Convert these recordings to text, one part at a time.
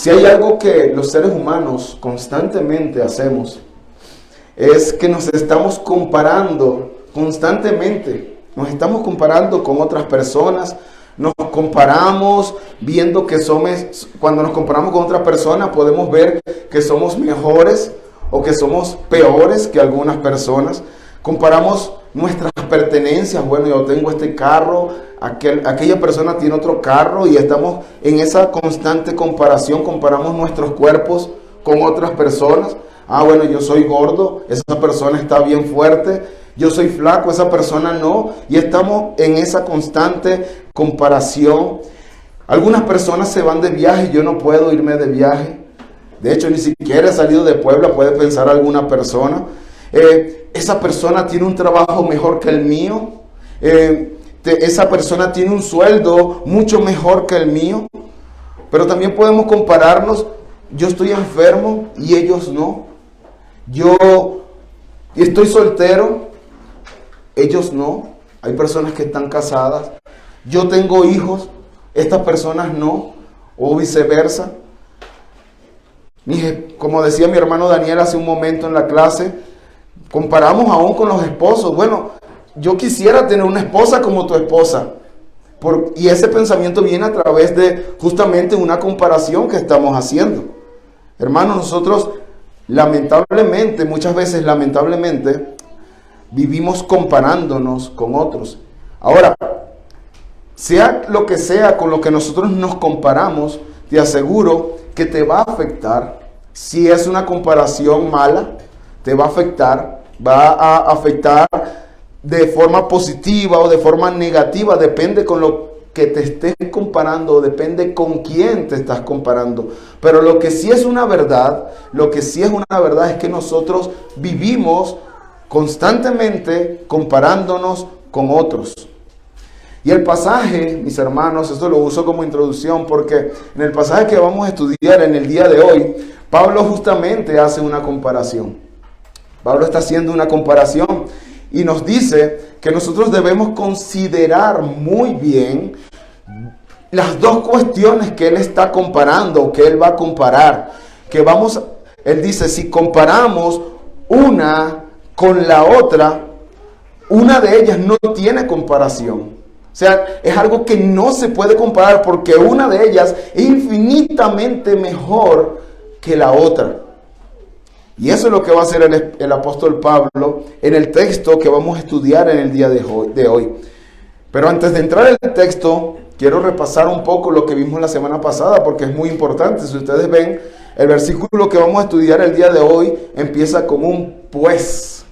Si hay algo que los seres humanos constantemente hacemos, es que nos estamos comparando constantemente. Nos estamos comparando con otras personas, nos comparamos viendo que somos, cuando nos comparamos con otra persona podemos ver que somos mejores o que somos peores que algunas personas. Comparamos nuestras pertenencias, bueno, yo tengo este carro, aquella persona tiene otro carro y estamos en esa constante comparación, comparamos nuestros cuerpos con otras personas. Ah, bueno, yo soy gordo, esa persona está bien fuerte, yo soy flaco, esa persona no, y estamos en esa constante comparación. Algunas personas se van de viaje, yo no puedo irme de viaje. De hecho, ni siquiera he salido de Puebla, puede pensar alguna persona. Esa persona tiene un trabajo mejor que el mío. Esa persona tiene un sueldo mucho mejor que el mío. Pero también podemos compararnos. Yo estoy enfermo y ellos no. Yo estoy soltero, ellos no. Hay personas que están casadas. Yo tengo hijos, estas personas no. O viceversa. Como decía mi hermano Daniel hace un momento en la clase, comparamos aún con los esposos. Bueno, yo quisiera tener una esposa como tu esposa. Y ese pensamiento viene a través de justamente una comparación que estamos haciendo. Hermanos, nosotros lamentablemente, muchas veces lamentablemente, vivimos comparándonos con otros. Ahora, sea lo que sea con lo que nosotros nos comparamos, te aseguro que te va a afectar. Si es una comparación mala, te va a afectar de forma positiva o de forma negativa, depende con lo que te estés comparando, depende con quién te estás comparando. Pero lo que sí es una verdad, es que nosotros vivimos constantemente comparándonos con otros. Y el pasaje, mis hermanos, esto lo uso como introducción porque en el pasaje que vamos a estudiar en el día de hoy, Pablo justamente hace una comparación. Pablo está haciendo una comparación y nos dice que nosotros debemos considerar muy bien las dos cuestiones que él está comparando, que él va a comparar. Él dice, si comparamos una con la otra, una de ellas no tiene comparación. O sea, es algo que no se puede comparar porque una de ellas es infinitamente mejor que la otra. Y eso es lo que va a hacer el apóstol Pablo en el texto que vamos a estudiar en el día de hoy. Pero antes de entrar en el texto, quiero repasar un poco lo que vimos la semana pasada porque es muy importante. Si ustedes ven, el versículo que vamos a estudiar el día de hoy empieza con un pues.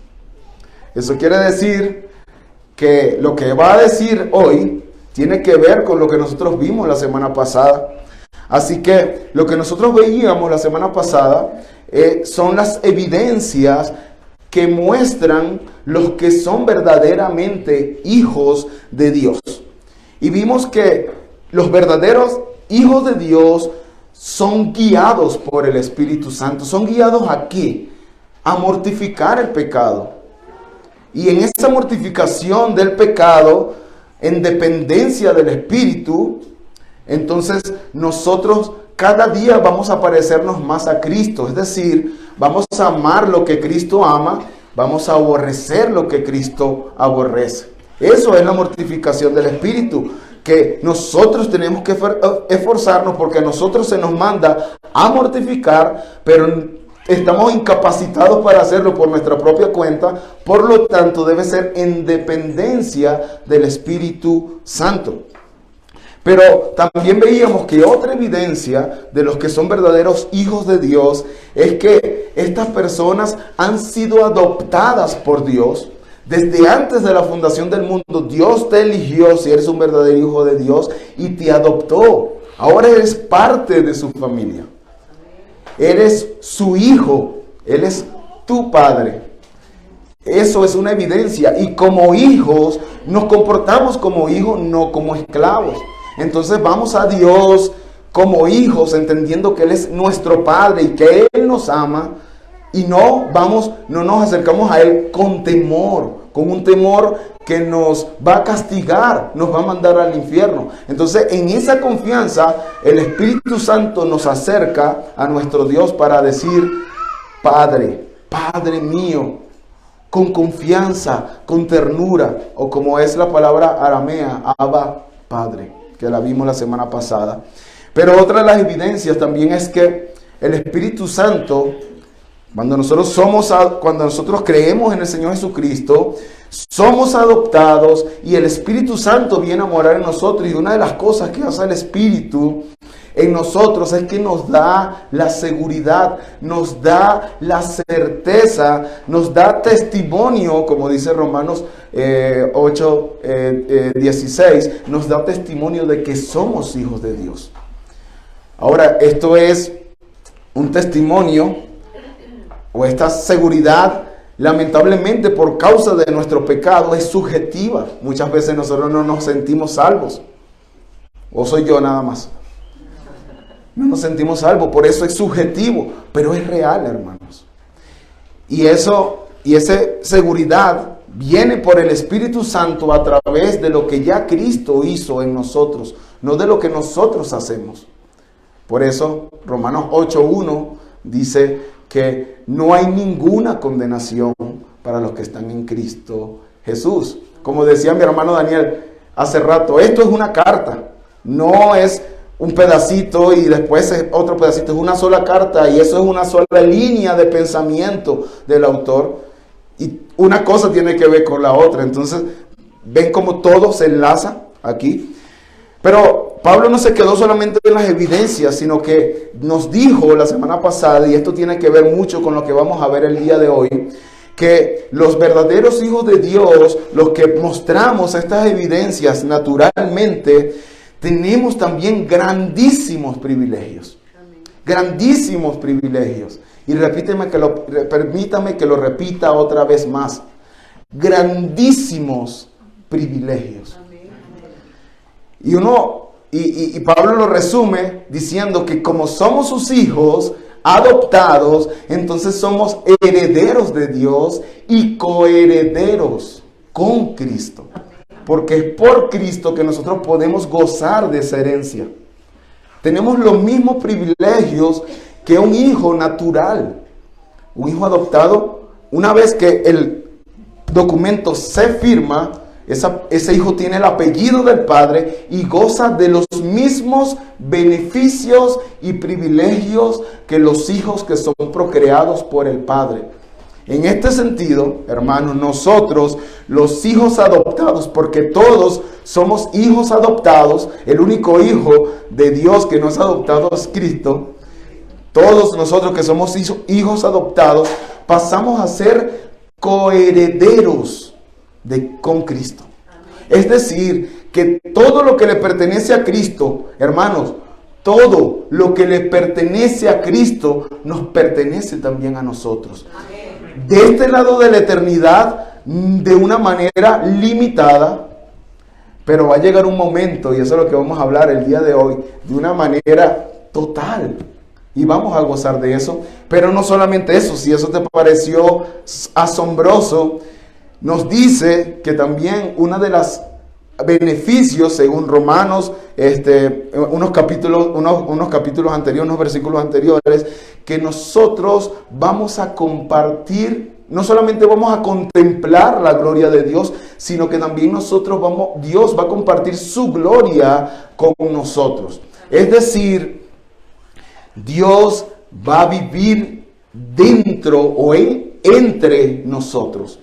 Eso quiere decir que lo que va a decir hoy tiene que ver con lo que nosotros vimos la semana pasada. Así que lo que nosotros veíamos la semana pasada son las evidencias que muestran los que son verdaderamente hijos de Dios. Y vimos que los verdaderos hijos de Dios son guiados por el Espíritu Santo. ¿Son guiados a qué? A mortificar el pecado. Y en esa mortificación del pecado, en dependencia del Espíritu, entonces nosotros cada día vamos a parecernos más a Cristo. Es decir, vamos a amar lo que Cristo ama, vamos a aborrecer lo que Cristo aborrece. Eso es la mortificación del Espíritu, que nosotros tenemos que esforzarnos porque a nosotros se nos manda a mortificar, pero estamos incapacitados para hacerlo por nuestra propia cuenta, por lo tanto debe ser en dependencia del Espíritu Santo. Pero también veíamos que otra evidencia de los que son verdaderos hijos de Dios es que estas personas han sido adoptadas por Dios. Desde antes de la fundación del mundo, Dios te eligió si eres un verdadero hijo de Dios y te adoptó. Ahora eres parte de su familia. Eres su hijo, Él es tu padre. Eso es una evidencia. Y como hijos, nos comportamos como hijos, no como esclavos. Entonces vamos a Dios como hijos, entendiendo que Él es nuestro Padre y que Él nos ama. Y no nos acercamos a Él con temor, con un temor que nos va a castigar, nos va a mandar al infierno. Entonces, en esa confianza, el Espíritu Santo nos acerca a nuestro Dios para decir, Padre, Padre mío, con confianza, con ternura, o como es la palabra aramea, Abba, Padre, que la vimos la semana pasada. Pero otra de las evidencias también es que el Espíritu Santo, cuando nosotros creemos en el Señor Jesucristo, somos adoptados y el Espíritu Santo viene a morar en nosotros. Y una de las cosas que hace el Espíritu en nosotros es que nos da la seguridad, nos da la certeza, nos da testimonio, como dice Romanos 8:16, nos da testimonio de que somos hijos de Dios. Ahora, esto es un testimonio, o esta seguridad, lamentablemente por causa de nuestro pecado, es subjetiva. Muchas veces nosotros no nos sentimos salvos. ¿O soy yo nada más? No nos sentimos salvos, por eso es subjetivo, pero es real, hermanos. Y esa seguridad viene por el Espíritu Santo a través de lo que ya Cristo hizo en nosotros, no de lo que nosotros hacemos. Por eso Romanos 8:1 dice que no hay ninguna condenación para los que están en Cristo Jesús. Como decía mi hermano Daniel hace rato, esto es una carta, no es un pedacito y después es otro pedacito, es una sola carta y eso es una sola línea de pensamiento del autor y una cosa tiene que ver con la otra. Entonces, ven cómo todo se enlaza aquí. Pero Pablo no se quedó solamente en las evidencias, sino que nos dijo la semana pasada, y esto tiene que ver mucho con lo que vamos a ver el día de hoy, que los verdaderos hijos de Dios, los que mostramos estas evidencias naturalmente, tenemos también grandísimos privilegios. Grandísimos privilegios. Y permítame que lo repita otra vez más. Grandísimos privilegios. Y Pablo lo resume diciendo que como somos sus hijos adoptados, entonces somos herederos de Dios y coherederos con Cristo. Porque es por Cristo que nosotros podemos gozar de esa herencia. Tenemos los mismos privilegios que un hijo natural. Un hijo adoptado, una vez que el documento se firma, ese hijo tiene el apellido del padre y goza de los mismos beneficios y privilegios que los hijos que son procreados por el padre. En este sentido, hermanos, nosotros, los hijos adoptados, porque todos somos hijos adoptados, el único hijo de Dios que no es adoptado es Cristo. Todos nosotros que somos hijos adoptados, pasamos a ser coherederos con Cristo. Es decir, que todo lo que le pertenece a Cristo, hermanos, todo lo que le pertenece a Cristo nos pertenece también a nosotros. De este lado de la eternidad, de una manera limitada, pero va a llegar un momento, y eso es lo que vamos a hablar el día de hoy, de una manera total. Y vamos a gozar de eso. Pero no solamente eso, si eso te pareció asombroso, nos dice que también una de las beneficios, según Romanos, unos capítulos anteriores, unos versículos anteriores, que nosotros vamos a compartir, no solamente vamos a contemplar la gloria de Dios, sino que también Dios va a compartir su gloria con nosotros. Es decir, Dios va a vivir dentro o entre nosotros.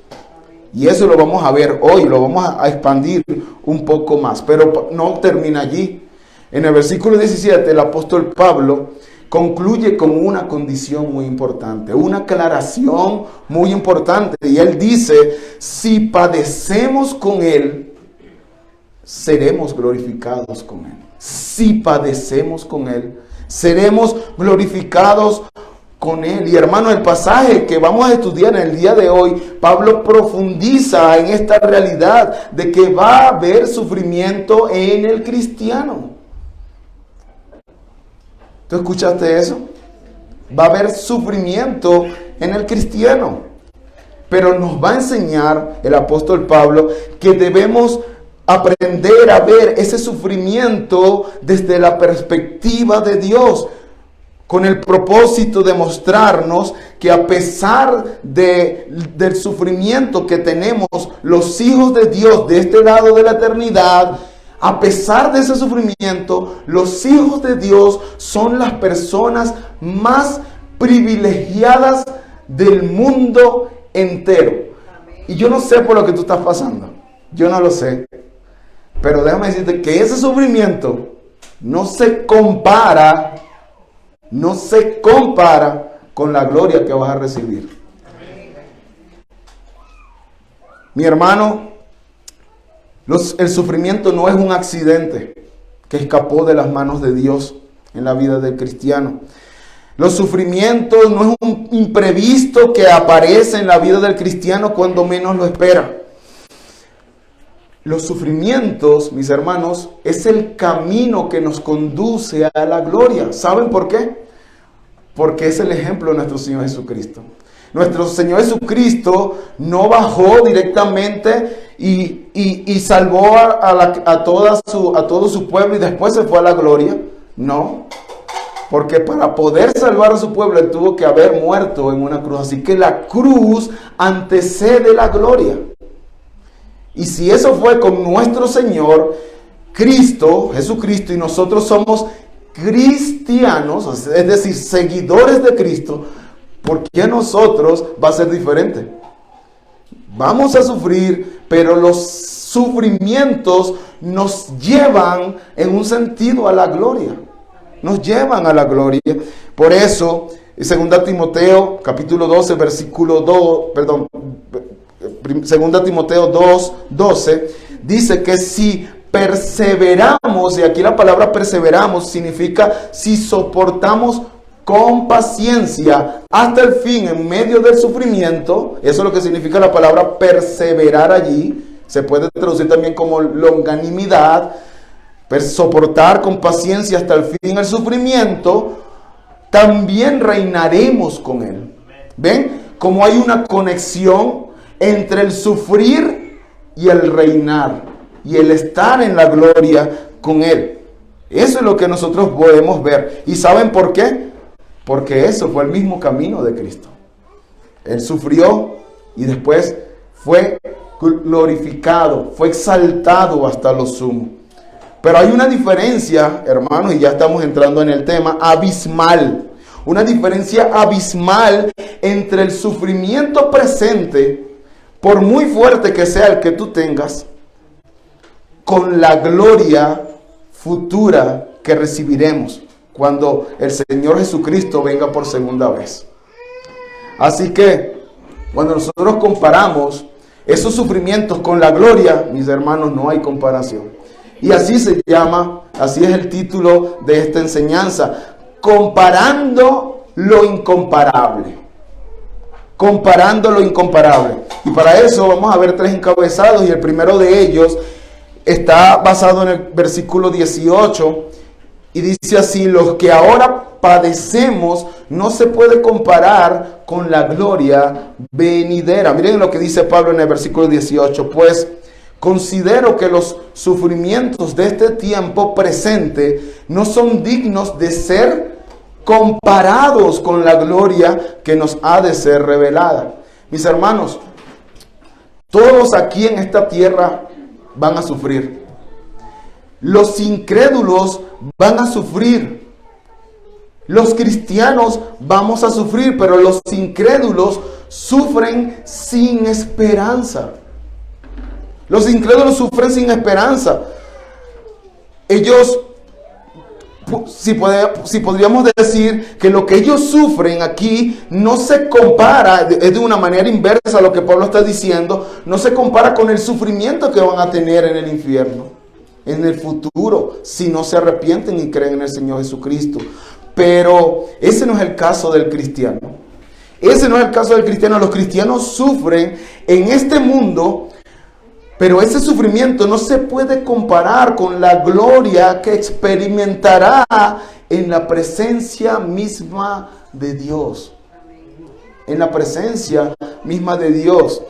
Y eso lo vamos a ver hoy, lo vamos a expandir un poco más. Pero no termina allí. En el versículo 17, el apóstol Pablo concluye con una condición muy importante, una aclaración muy importante. Y él dice, si padecemos con Él, seremos glorificados con Él. Si padecemos con Él, seremos glorificados con Él. Y hermano, el pasaje que vamos a estudiar en el día de hoy, Pablo profundiza en esta realidad de que va a haber sufrimiento en el cristiano. ¿Tú escuchaste eso? Va a haber sufrimiento en el cristiano. Pero nos va a enseñar el apóstol Pablo que debemos aprender a ver ese sufrimiento desde la perspectiva de Dios, con el propósito de mostrarnos que a pesar del sufrimiento que tenemos los hijos de Dios de este lado de la eternidad, a pesar de ese sufrimiento, los hijos de Dios son las personas más privilegiadas del mundo entero. Y yo no sé por lo que tú estás pasando, yo no lo sé, pero déjame decirte que ese sufrimiento no se compara con la gloria que vas a recibir. Mi hermano, el sufrimiento no es un accidente que escapó de las manos de Dios en la vida del cristiano. Los sufrimientos no es un imprevisto que aparece en la vida del cristiano cuando menos lo espera. Los sufrimientos, mis hermanos, es el camino que nos conduce a la gloria. ¿Saben por qué? Porque es el ejemplo de nuestro Señor Jesucristo. Nuestro Señor Jesucristo no bajó directamente y salvó a todo su pueblo y después se fue a la gloria. No, porque para poder salvar a su pueblo él tuvo que haber muerto en una cruz. Así que la cruz antecede la gloria. Y si eso fue con nuestro Señor Cristo, Jesucristo, y nosotros somos cristianos, es decir, seguidores de Cristo, ¿por qué a nosotros va a ser diferente? Vamos a sufrir, pero los sufrimientos nos llevan en un sentido a la gloria. Nos llevan a la gloria. Por eso, en 2 Timoteo, capítulo 12, versículo 2, 2 Timoteo 2, 12, dice que si perseveramos, y aquí la palabra perseveramos significa si soportamos con paciencia hasta el fin en medio del sufrimiento, eso es lo que significa la palabra perseverar allí, se puede traducir también como longanimidad, soportar con paciencia hasta el fin el sufrimiento, también reinaremos con él. ¿Ven? Como hay una conexión entre el sufrir y el reinar, y el estar en la gloria con él. Eso es lo que nosotros podemos ver. ¿Y saben por qué? Porque eso fue el mismo camino de Cristo. Él sufrió y después fue glorificado, fue exaltado hasta lo sumo. Pero hay una diferencia, hermanos, y ya estamos entrando en el tema, abismal. Una diferencia abismal entre el sufrimiento presente, por muy fuerte que sea el que tú tengas, con la gloria futura que recibiremos cuando el Señor Jesucristo venga por segunda vez. Así que cuando nosotros comparamos esos sufrimientos con la gloria, mis hermanos, no hay comparación. Y así se llama, así es el título de esta enseñanza, comparando lo incomparable. Comparando lo incomparable. Y para eso vamos a ver 3 encabezados, y el primero de ellos está basado en el versículo 18 y dice así: los que ahora padecemos no se puede comparar con la gloria venidera. Miren lo que dice Pablo en el versículo 18: pues considero que los sufrimientos de este tiempo presente no son dignos de ser comparados con la gloria que nos ha de ser revelada. Mis hermanos, todos aquí en esta tierra van a sufrir. Los incrédulos van a sufrir. Los cristianos vamos a sufrir, pero los incrédulos sufren sin esperanza. Los incrédulos sufren sin esperanza. Ellos, si podríamos decir que lo que ellos sufren aquí no se compara, es de una manera inversa a lo que Pablo está diciendo, no se compara con el sufrimiento que van a tener en el infierno, en el futuro, si no se arrepienten y creen en el Señor Jesucristo. Pero ese no es el caso del cristiano. Ese no es el caso del cristiano. Los cristianos sufren en este mundo, pero ese sufrimiento no se puede comparar con la gloria que experimentará en la presencia misma de Dios. en la presencia misma de Dios.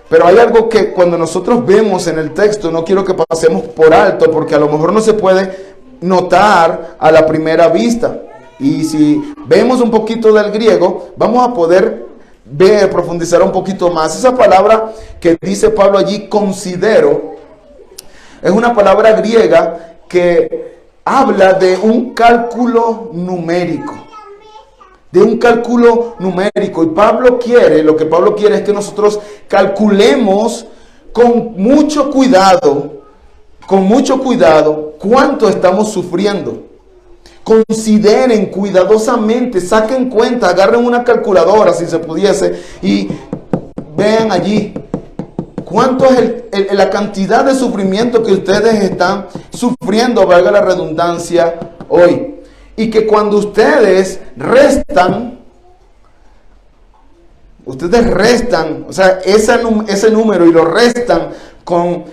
Pero hay algo que cuando nosotros vemos en el texto, no quiero que pasemos por alto, porque a lo mejor no se puede notar a la primera vista. Y si vemos un poquito del griego, vamos a poder ver, profundizar un poquito más. Esa palabra que dice Pablo allí, considero, es una palabra griega que habla de un cálculo numérico. De un cálculo numérico. Y lo que Pablo quiere es que nosotros calculemos con mucho cuidado cuánto estamos sufriendo. Consideren cuidadosamente, saquen cuenta, agarren una calculadora si se pudiese y vean allí cuánto es la cantidad de sufrimiento que ustedes están sufriendo, valga la redundancia, hoy. Y que cuando ustedes restan, o sea, ese número y lo restan con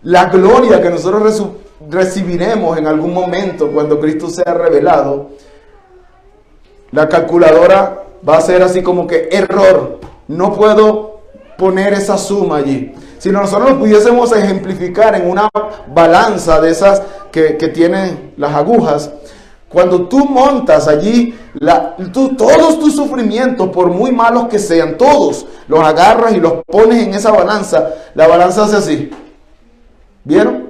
la gloria que nosotros recibiremos en algún momento cuando Cristo sea revelado, la calculadora va a ser así como que error, no puedo poner esa suma allí. Si nosotros lo pudiésemos ejemplificar en una balanza de esas que tienen las agujas, cuando tú montas allí todos tus sufrimientos, por muy malos que sean, todos los agarras y los pones en esa balanza, la balanza hace así. ¿Vieron?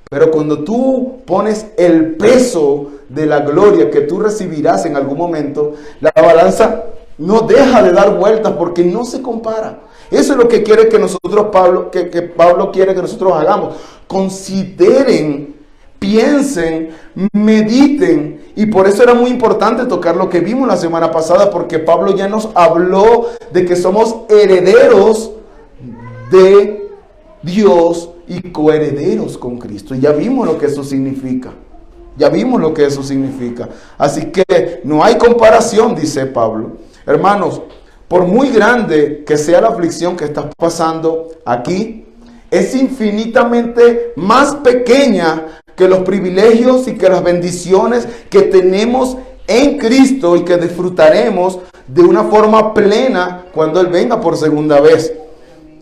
Pero cuando tú pones el peso de la gloria que tú recibirás en algún momento, la balanza no deja de dar vueltas porque no se compara. Eso es lo que quiere que nosotros, que Pablo quiere que nosotros hagamos. Consideren, piensen, mediten. Y por eso era muy importante tocar lo que vimos la semana pasada, porque Pablo ya nos habló de que somos herederos de Dios y coherederos con Cristo. Y ya vimos lo que eso significa. Así que no hay comparación, dice Pablo. Hermanos, por muy grande que sea la aflicción que estás pasando aquí, es infinitamente más pequeña que los privilegios y que las bendiciones que tenemos en Cristo y que disfrutaremos de una forma plena cuando Él venga por segunda vez.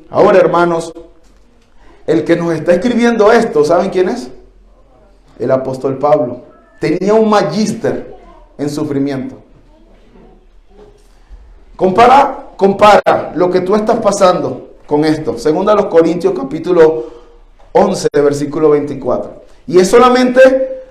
Ahora, hermanos, el que nos está escribiendo esto, ¿saben quién es? El apóstol Pablo. Tenía un magíster en sufrimiento. Compara lo que tú estás pasando con esto. Segunda a los Corintios capítulo 11, versículo 24. Y es solamente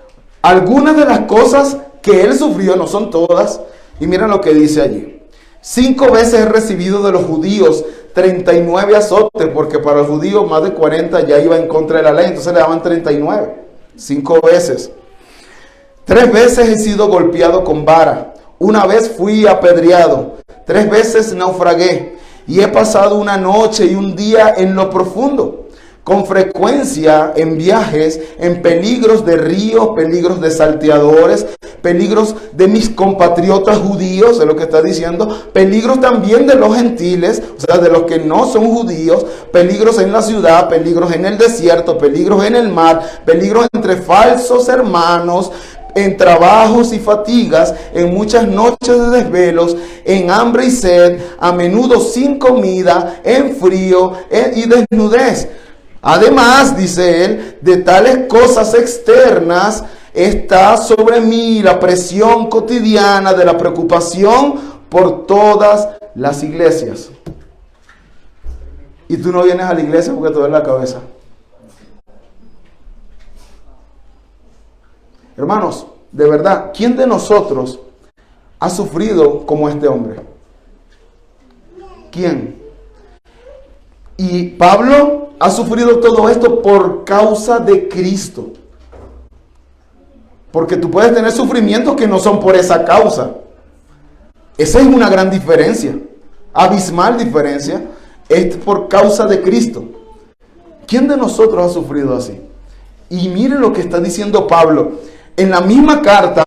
algunas de las cosas que él sufrió, no son todas. Y miren lo que dice allí. 5 veces he recibido de los judíos 39 azotes, porque para los judíos más de 40 ya iba en contra de la ley, entonces le daban 39. 5 veces. 3 veces he sido golpeado con vara. 1 vez fui apedreado. 3 veces naufragué. Y he pasado una noche y un día en lo profundo. Con frecuencia en viajes, en peligros de ríos, peligros de salteadores, peligros de mis compatriotas judíos, es lo que está diciendo, peligros también de los gentiles, o sea, de los que no son judíos, peligros en la ciudad, peligros en el desierto, peligros en el mar, peligros entre falsos hermanos, en trabajos y fatigas, en muchas noches de desvelos, en hambre y sed, a menudo sin comida, en frío y desnudez. Además, dice él, de tales cosas externas está sobre mí la presión cotidiana de la preocupación por todas las iglesias. Y tú no vienes a la iglesia porque te duele la cabeza. Hermanos, de verdad, ¿quién de nosotros ha sufrido como este hombre? ¿Quién? Y Pablo ha sufrido todo esto por causa de Cristo. Porque tú puedes tener sufrimientos que no son por esa causa. Esa es una gran diferencia, abismal diferencia. Es por causa de Cristo. ¿Quién de nosotros ha sufrido así? Y miren lo que está diciendo Pablo. En la misma carta,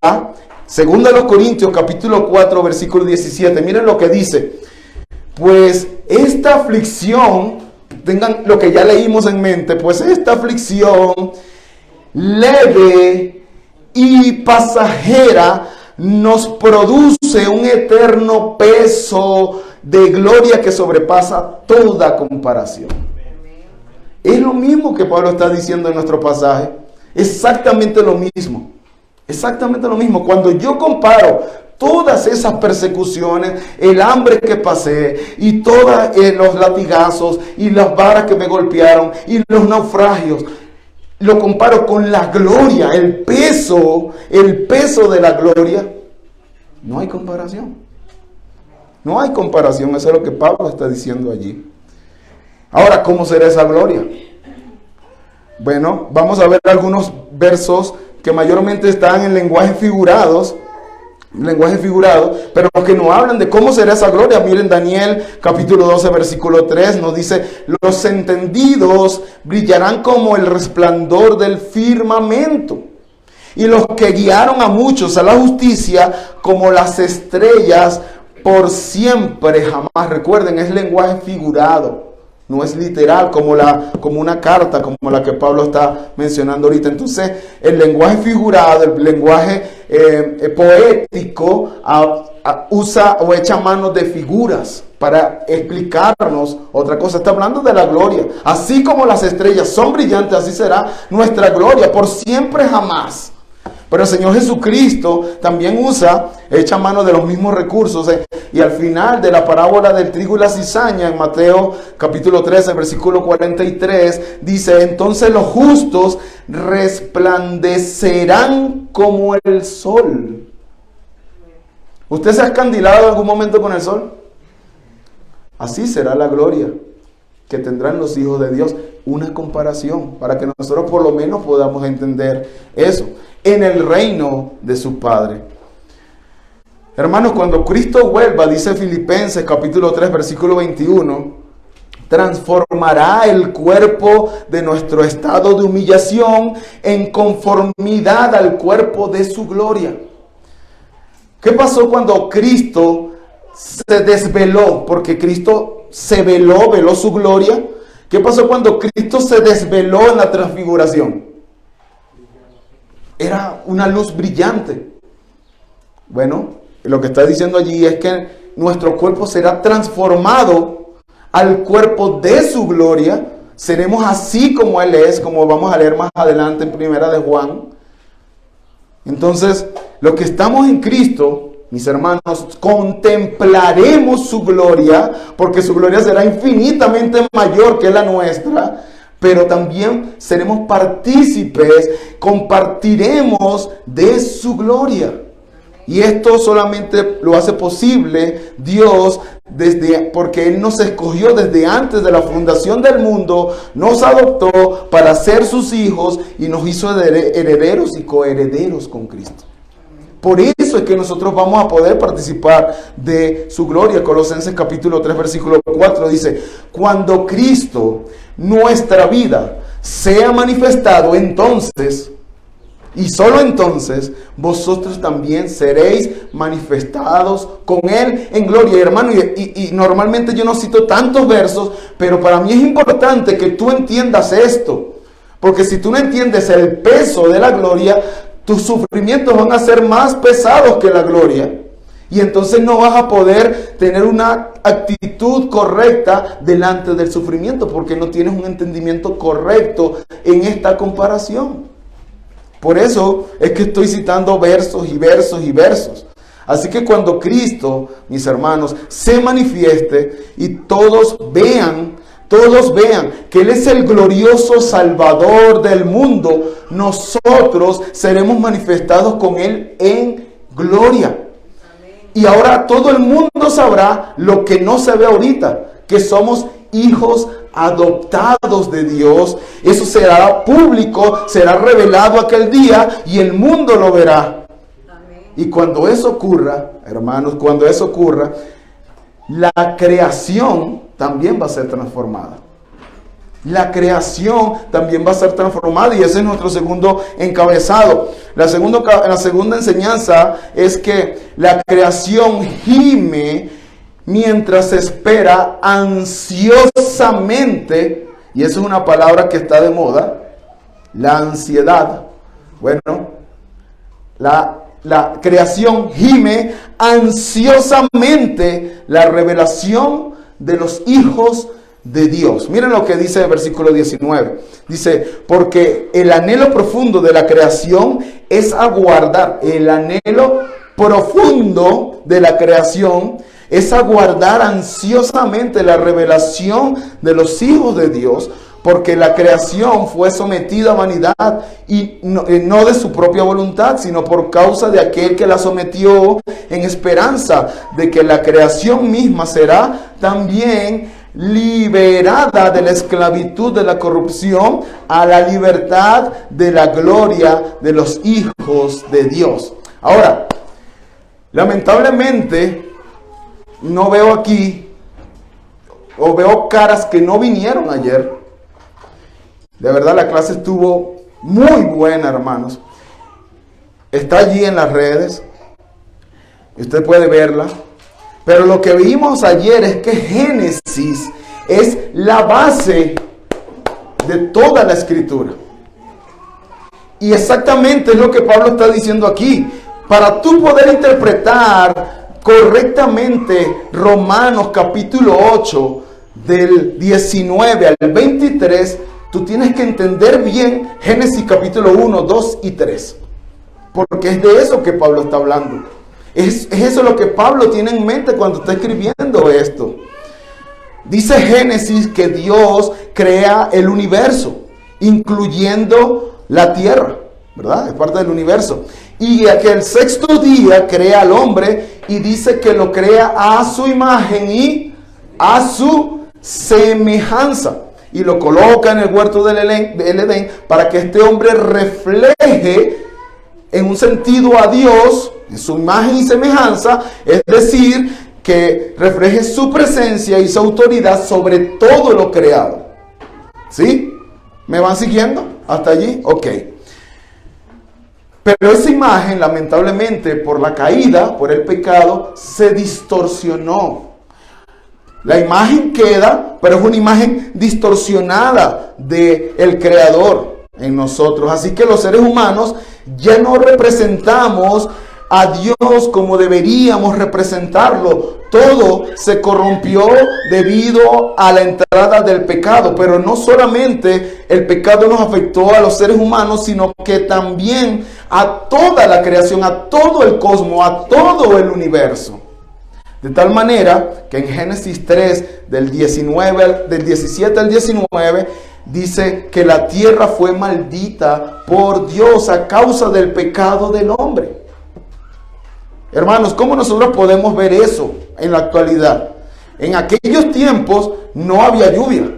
segunda a los Corintios, capítulo 4, versículo 17. Miren lo que dice. Pues esta aflicción, tengan lo que ya leímos en mente, pues esta aflicción leve y pasajera nos produce un eterno peso de gloria que sobrepasa toda comparación. Es lo mismo que Pablo está diciendo en nuestro pasaje. Exactamente lo mismo. Exactamente lo mismo. Cuando yo comparo todas esas persecuciones, el hambre que pasé y todos los latigazos y las varas que me golpearon y los naufragios, lo comparo con la gloria, el peso de la gloria, no hay comparación. No hay comparación, eso es lo que Pablo está diciendo allí. Ahora, ¿cómo será esa gloria? Bueno, vamos a ver algunos versos que mayormente están en lenguaje figurado, pero que nos hablan de cómo será esa gloria. Miren, Daniel capítulo 12 versículo 3 nos dice: los entendidos brillarán como el resplandor del firmamento, y los que guiaron a muchos a la justicia como las estrellas por siempre jamás. Recuerden, es lenguaje figurado. No es literal como una carta como la que Pablo está mencionando ahorita. Entonces, el lenguaje figurado, el lenguaje poético, usa o echa mano de figuras para explicarnos otra cosa. Está hablando de la gloria. Así como las estrellas son brillantes, así será nuestra gloria por siempre jamás. Pero el Señor Jesucristo también echa mano de los mismos recursos. Y al final de la parábola del trigo y la cizaña, en Mateo capítulo 13, versículo 43, dice: entonces los justos resplandecerán como el sol. ¿Usted se ha escandilado en algún momento con el sol? Así será la gloria que tendrán los hijos de Dios. Una comparación para que nosotros por lo menos podamos entender eso. En el reino de su Padre. Hermanos, cuando Cristo vuelva, dice Filipenses capítulo 3 versículo 21, transformará el cuerpo de nuestro estado de humillación en conformidad al cuerpo de su gloria. ¿Qué pasó cuando Cristo se desveló? Porque Cristo se veló su gloria. ¿Qué pasó cuando Cristo se desveló en la transfiguración? Era una luz brillante. Bueno, lo que está diciendo allí es que nuestro cuerpo será transformado al cuerpo de su gloria. Seremos así como Él es, como vamos a leer más adelante en Primera de Juan. Entonces, los que estamos en Cristo, mis hermanos, contemplaremos su gloria, porque su gloria será infinitamente mayor que la nuestra. Pero también seremos partícipes, compartiremos de su gloria. Y esto solamente lo hace posible Dios, porque Él nos escogió desde antes de la fundación del mundo, nos adoptó para ser sus hijos y nos hizo herederos y coherederos con Cristo. Por eso es que nosotros vamos a poder participar de su gloria. Colosenses capítulo 3 versículo 4 dice: cuando Cristo, nuestra vida, sea manifestado, entonces, y solo entonces, vosotros también seréis manifestados con Él en gloria. Hermano, y normalmente yo no cito tantos versos, pero para mí es importante que tú entiendas esto. Porque si tú no entiendes el peso de la gloria, tus sufrimientos van a ser más pesados que la gloria. Y entonces no vas a poder tener una actitud correcta delante del sufrimiento, porque no tienes un entendimiento correcto en esta comparación. Por eso es que estoy citando versos y versos y versos. Así que cuando Cristo, mis hermanos, se manifieste y todos vean que Él es el glorioso Salvador del mundo, nosotros seremos manifestados con Él en gloria. Y ahora todo el mundo sabrá lo que no se ve ahorita, que somos hijos adoptados de Dios. Eso será público, será revelado aquel día y el mundo lo verá. Y cuando eso ocurra, hermanos, la creación también va a ser transformada. La creación también va a ser transformada, y ese es nuestro segundo encabezado. La segunda enseñanza es que la creación gime mientras espera ansiosamente, y eso es una palabra que está de moda, la ansiedad. Bueno, la la creación gime ansiosamente la revelación de los hijos de Dios. Miren lo que dice el versículo 19. Dice, porque el anhelo profundo de la creación es aguardar. El anhelo profundo de la creación es aguardar ansiosamente la revelación de los hijos de Dios, porque la creación fue sometida a vanidad y no de su propia voluntad, sino por causa de aquel que la sometió, en esperanza de que la creación misma será también liberada de la esclavitud de la corrupción a la libertad de la gloria de los hijos de Dios. Ahora, lamentablemente, no veo aquí, o veo caras que no vinieron ayer. De verdad, la clase estuvo muy buena, hermanos. Está allí en las redes. Usted puede verla. Pero lo que vimos ayer es que Génesis es la base de toda la Escritura. Y exactamente es lo que Pablo está diciendo aquí. Para tú poder interpretar correctamente Romanos capítulo 8, del 19 al 23, tú tienes que entender bien Génesis capítulo 1, 2 y 3. Porque es de eso que Pablo está hablando. Es eso lo que Pablo tiene en mente cuando está escribiendo esto. Dice Génesis que Dios crea el universo, incluyendo la tierra, ¿verdad? Es parte del universo. Y que el sexto día crea al hombre y dice que lo crea a su imagen y a su semejanza. Y lo coloca en el huerto del Edén para que este hombre refleje en un sentido a Dios, en su imagen y semejanza, es decir, que refleje su presencia y su autoridad sobre todo lo creado. ¿Sí? ¿Me van siguiendo hasta allí? Ok. Pero esa imagen, lamentablemente, por la caída, por el pecado, se distorsionó. La imagen queda, pero es una imagen distorsionada del Creador en nosotros. Así que los seres humanos ya no representamos a Dios como deberíamos representarlo. Todo se corrompió debido a la entrada del pecado. Pero no solamente el pecado nos afectó a los seres humanos, sino que también a toda la creación, a todo el cosmos, a todo el universo. De tal manera que en Génesis 3, del 17 al 19, dice que la tierra fue maldita por Dios a causa del pecado del hombre. Hermanos, ¿cómo nosotros podemos ver eso en la actualidad? En aquellos tiempos no había lluvia.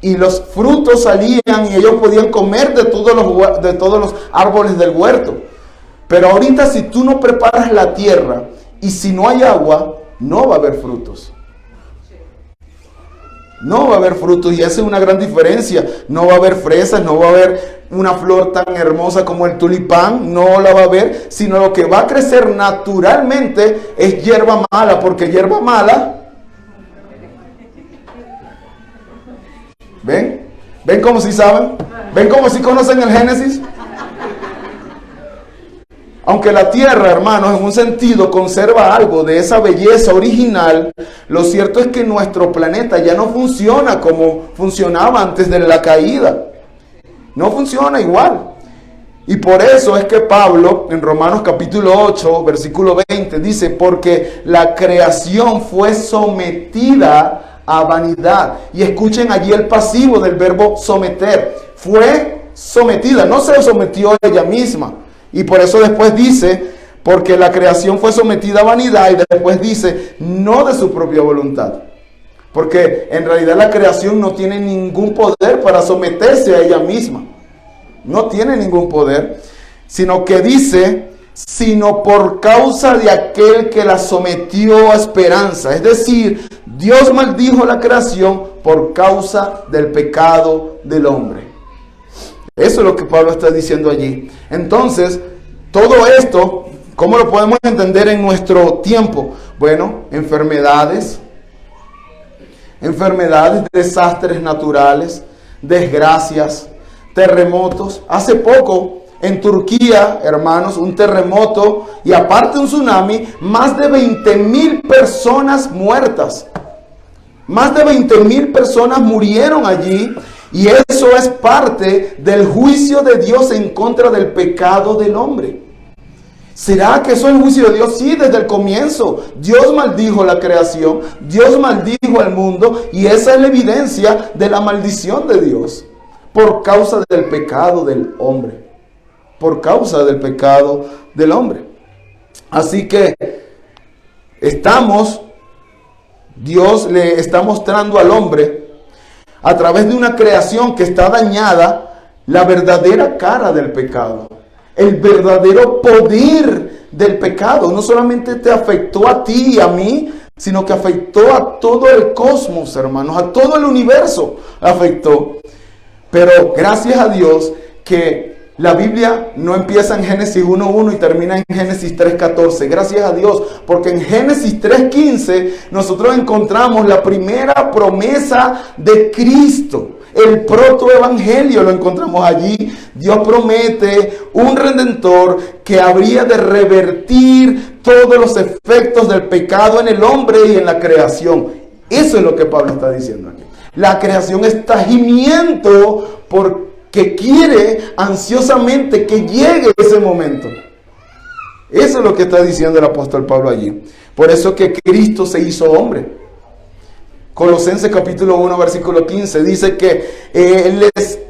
Y los frutos salían y ellos podían comer de todos los árboles del huerto. Pero ahorita si tú no preparas la tierra y si no hay agua, no va a haber frutos. No va a haber frutos y esa es una gran diferencia. No va a haber fresas, no va a haber una flor tan hermosa como el tulipán, no la va a haber, sino lo que va a crecer naturalmente es hierba mala, porque hierba mala, ¿ven? ¿Ven cómo si saben? ¿Ven cómo si conocen el Génesis? Aunque la tierra, hermanos, en un sentido conserva algo de esa belleza original, lo cierto es que nuestro planeta ya no funciona como funcionaba antes de la caída. No funciona igual. Y por eso es que Pablo, en Romanos capítulo 8, versículo 20, dice, porque la creación fue sometida a vanidad. Y escuchen allí el pasivo del verbo someter. Fue sometida, no se sometió ella misma. Y por eso después dice, porque la creación fue sometida a vanidad, y después dice, no de su propia voluntad. Porque en realidad la creación no tiene ningún poder para someterse a ella misma. No tiene ningún poder, sino que dice, sino por causa de aquel que la sometió a esperanza. Es decir, Dios maldijo la creación por causa del pecado del hombre. Eso es lo que Pablo está diciendo allí. Entonces, todo esto, ¿cómo lo podemos entender en nuestro tiempo? Bueno, enfermedades, desastres naturales, desgracias, terremotos. Hace poco en Turquía, hermanos, un terremoto y aparte un tsunami, más de 20,000 personas muertas. Más de 20,000 personas murieron allí y eso es parte del juicio de Dios en contra del pecado del hombre. ¿Será que eso es el juicio de Dios? Sí, desde el comienzo. Dios maldijo la creación, Dios maldijo al mundo y esa es la evidencia de la maldición de Dios por causa del pecado del hombre. Por causa del pecado del hombre. Así que Dios le está mostrando al hombre a través de una creación que está dañada la verdadera cara del pecado. El verdadero poder del pecado. No solamente te afectó a ti y a mí, sino que afectó a todo el cosmos, hermanos, a todo el universo afectó. Pero gracias a Dios que la Biblia no empieza en Génesis 1:1 y termina en Génesis 3:14. Gracias a Dios, porque en Génesis 3:15 nosotros encontramos la primera promesa de Cristo. El protoevangelio lo encontramos allí. Dios promete un redentor que habría de revertir todos los efectos del pecado en el hombre y en la creación. Eso es lo que Pablo está diciendo aquí. La creación está gimiendo porque quiere ansiosamente que llegue ese momento. Eso es lo que está diciendo el apóstol Pablo allí. Por eso que Cristo se hizo hombre. Colosenses capítulo 1 versículo 15 dice que Él es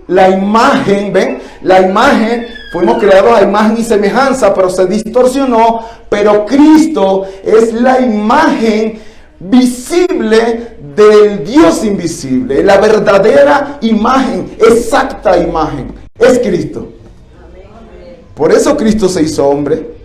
la imagen, ¿ven? La imagen, fuimos creados a imagen y semejanza, pero se distorsionó. Pero Cristo es la imagen visible del Dios invisible. La verdadera imagen, exacta imagen, es Cristo. Por eso Cristo se hizo hombre.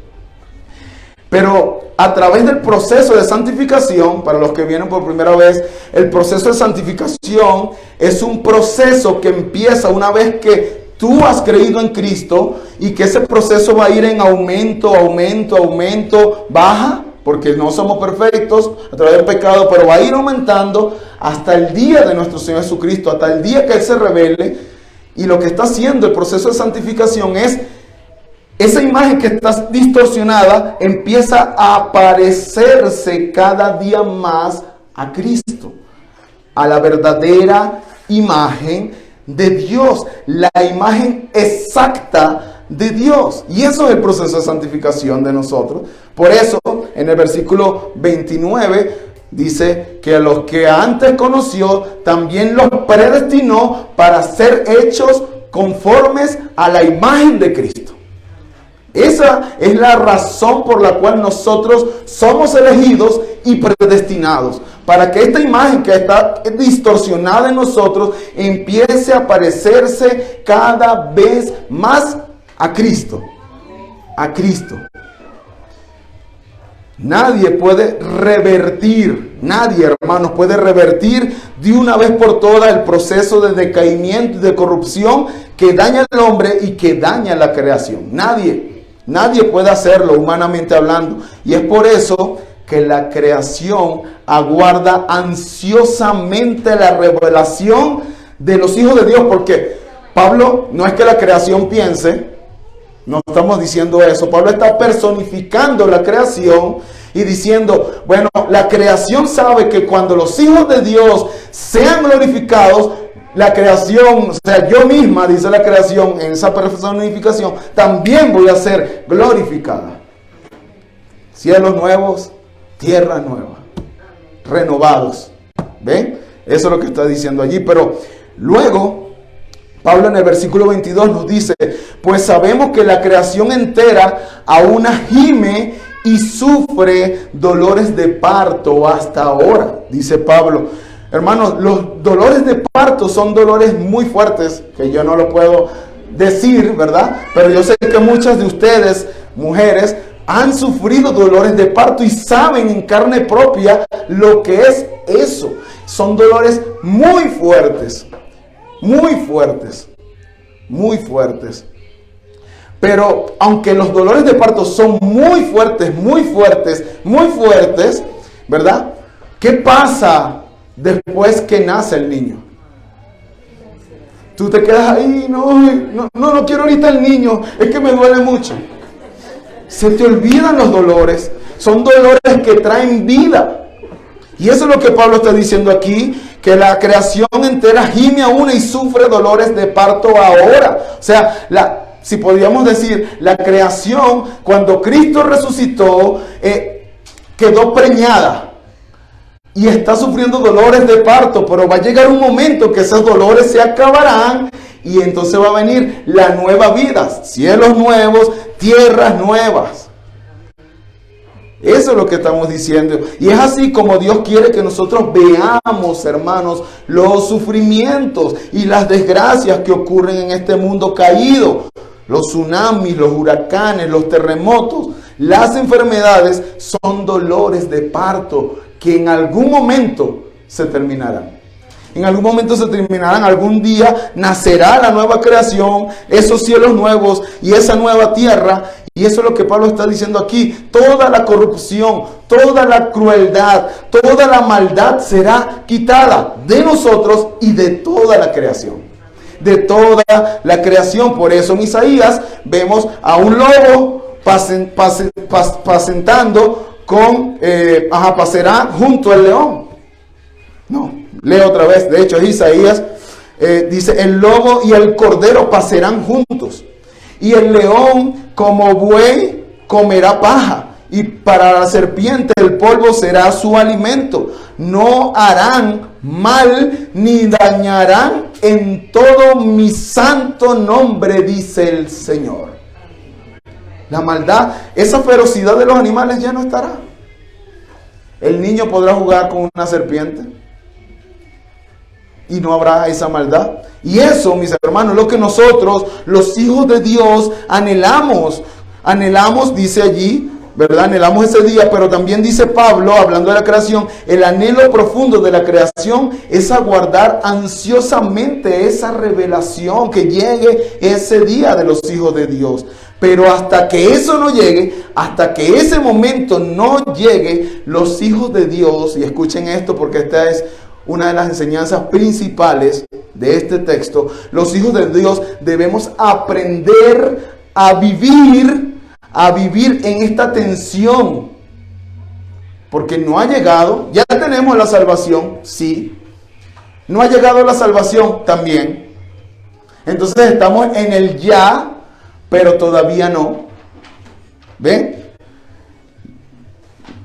Pero a través del proceso de santificación, para los que vienen por primera vez, el proceso de santificación es un proceso que empieza una vez que tú has creído en Cristo y que ese proceso va a ir en aumento, baja, porque no somos perfectos a través del pecado, pero va a ir aumentando hasta el día de nuestro Señor Jesucristo, hasta el día que Él se revele. Y lo que está haciendo el proceso de santificación es esa imagen que está distorsionada empieza a parecerse cada día más a Cristo, a la verdadera imagen de Dios, la imagen exacta de Dios. Y eso es el proceso de santificación de nosotros. Por eso, en el versículo 29 dice que a los que antes conoció, también los predestinó para ser hechos conformes a la imagen de Cristo. Esa es la razón por la cual nosotros somos elegidos y predestinados. Para que esta imagen que está distorsionada en nosotros empiece a parecerse cada vez más a Cristo. A Cristo. Nadie puede revertir, nadie, hermanos, puede revertir de una vez por todas el proceso de decaimiento y de corrupción que daña al hombre y que daña la creación. Nadie puede hacerlo humanamente hablando. Y es por eso que la creación aguarda ansiosamente la revelación de los hijos de Dios. Porque Pablo no es que la creación piense, no estamos diciendo eso. Pablo está personificando la creación y diciendo, bueno, la creación sabe que cuando los hijos de Dios sean glorificados, la creación, o sea, yo misma, dice la creación, en esa personificación, también voy a ser glorificada. Cielos nuevos, tierra nueva, renovados. ¿Ven? Eso es lo que está diciendo allí. Pero luego, Pablo en el versículo 22 nos dice, pues sabemos que la creación entera aún gime y sufre dolores de parto hasta ahora, dice Pablo. Hermanos, los dolores de parto son dolores muy fuertes, que yo no lo puedo decir, ¿verdad? Pero yo sé que muchas de ustedes, mujeres, han sufrido dolores de parto y saben en carne propia lo que es eso. Son dolores muy fuertes, muy fuertes, muy fuertes. Pero aunque los dolores de parto son muy fuertes, ¿verdad? ¿Qué pasa después que nace el niño? Tú te quedas ahí, no quiero ahorita el niño, es que me duele mucho. Se te olvidan los dolores, son dolores que traen vida. Y eso es lo que Pablo está diciendo aquí, que la creación entera gime aún y sufre dolores de parto ahora. O sea, si podríamos decir, la creación, cuando Cristo resucitó, quedó preñada y está sufriendo dolores de parto, pero va a llegar un momento que esos dolores se acabarán y entonces va a venir la nueva vida, cielos nuevos, tierras nuevas. Eso es lo que estamos diciendo. Y es así como Dios quiere que nosotros veamos, hermanos, los sufrimientos y las desgracias que ocurren en este mundo caído. Los tsunamis, los huracanes, los terremotos, las enfermedades son dolores de parto que en algún momento se terminarán. En algún momento se terminarán, algún día nacerá la nueva creación, esos cielos nuevos y esa nueva tierra. Y eso es lo que Pablo está diciendo aquí. Toda la corrupción, toda la crueldad, toda la maldad será quitada de nosotros y de toda la creación. De toda la creación. Por eso en Isaías vemos a un lobo pacerá junto al león. No, leo otra vez. De hecho es Isaías. Dice, el lobo y el cordero pasarán juntos. Y el león como buey comerá paja, y para la serpiente el polvo será su alimento. No harán mal ni dañarán en todo mi santo nombre, dice el Señor. La maldad, esa ferocidad de los animales ya no estará. El niño podrá jugar con una serpiente y no habrá esa maldad. Y eso, mis hermanos, es lo que nosotros, los hijos de Dios, anhelamos. Anhelamos, dice allí, ¿verdad? Anhelamos ese día, pero también dice Pablo, hablando de la creación, el anhelo profundo de la creación es aguardar ansiosamente esa revelación, que llegue ese día de los hijos de Dios. Pero hasta que eso no llegue, hasta que ese momento no llegue, los hijos de Dios, y escuchen esto porque esta es una de las enseñanzas principales de este texto, los hijos de Dios debemos aprender a vivir en esta tensión. Porque no ha llegado, ya tenemos la salvación, sí. No ha llegado la salvación también. Entonces estamos en el ya, pero todavía no. ¿Ven?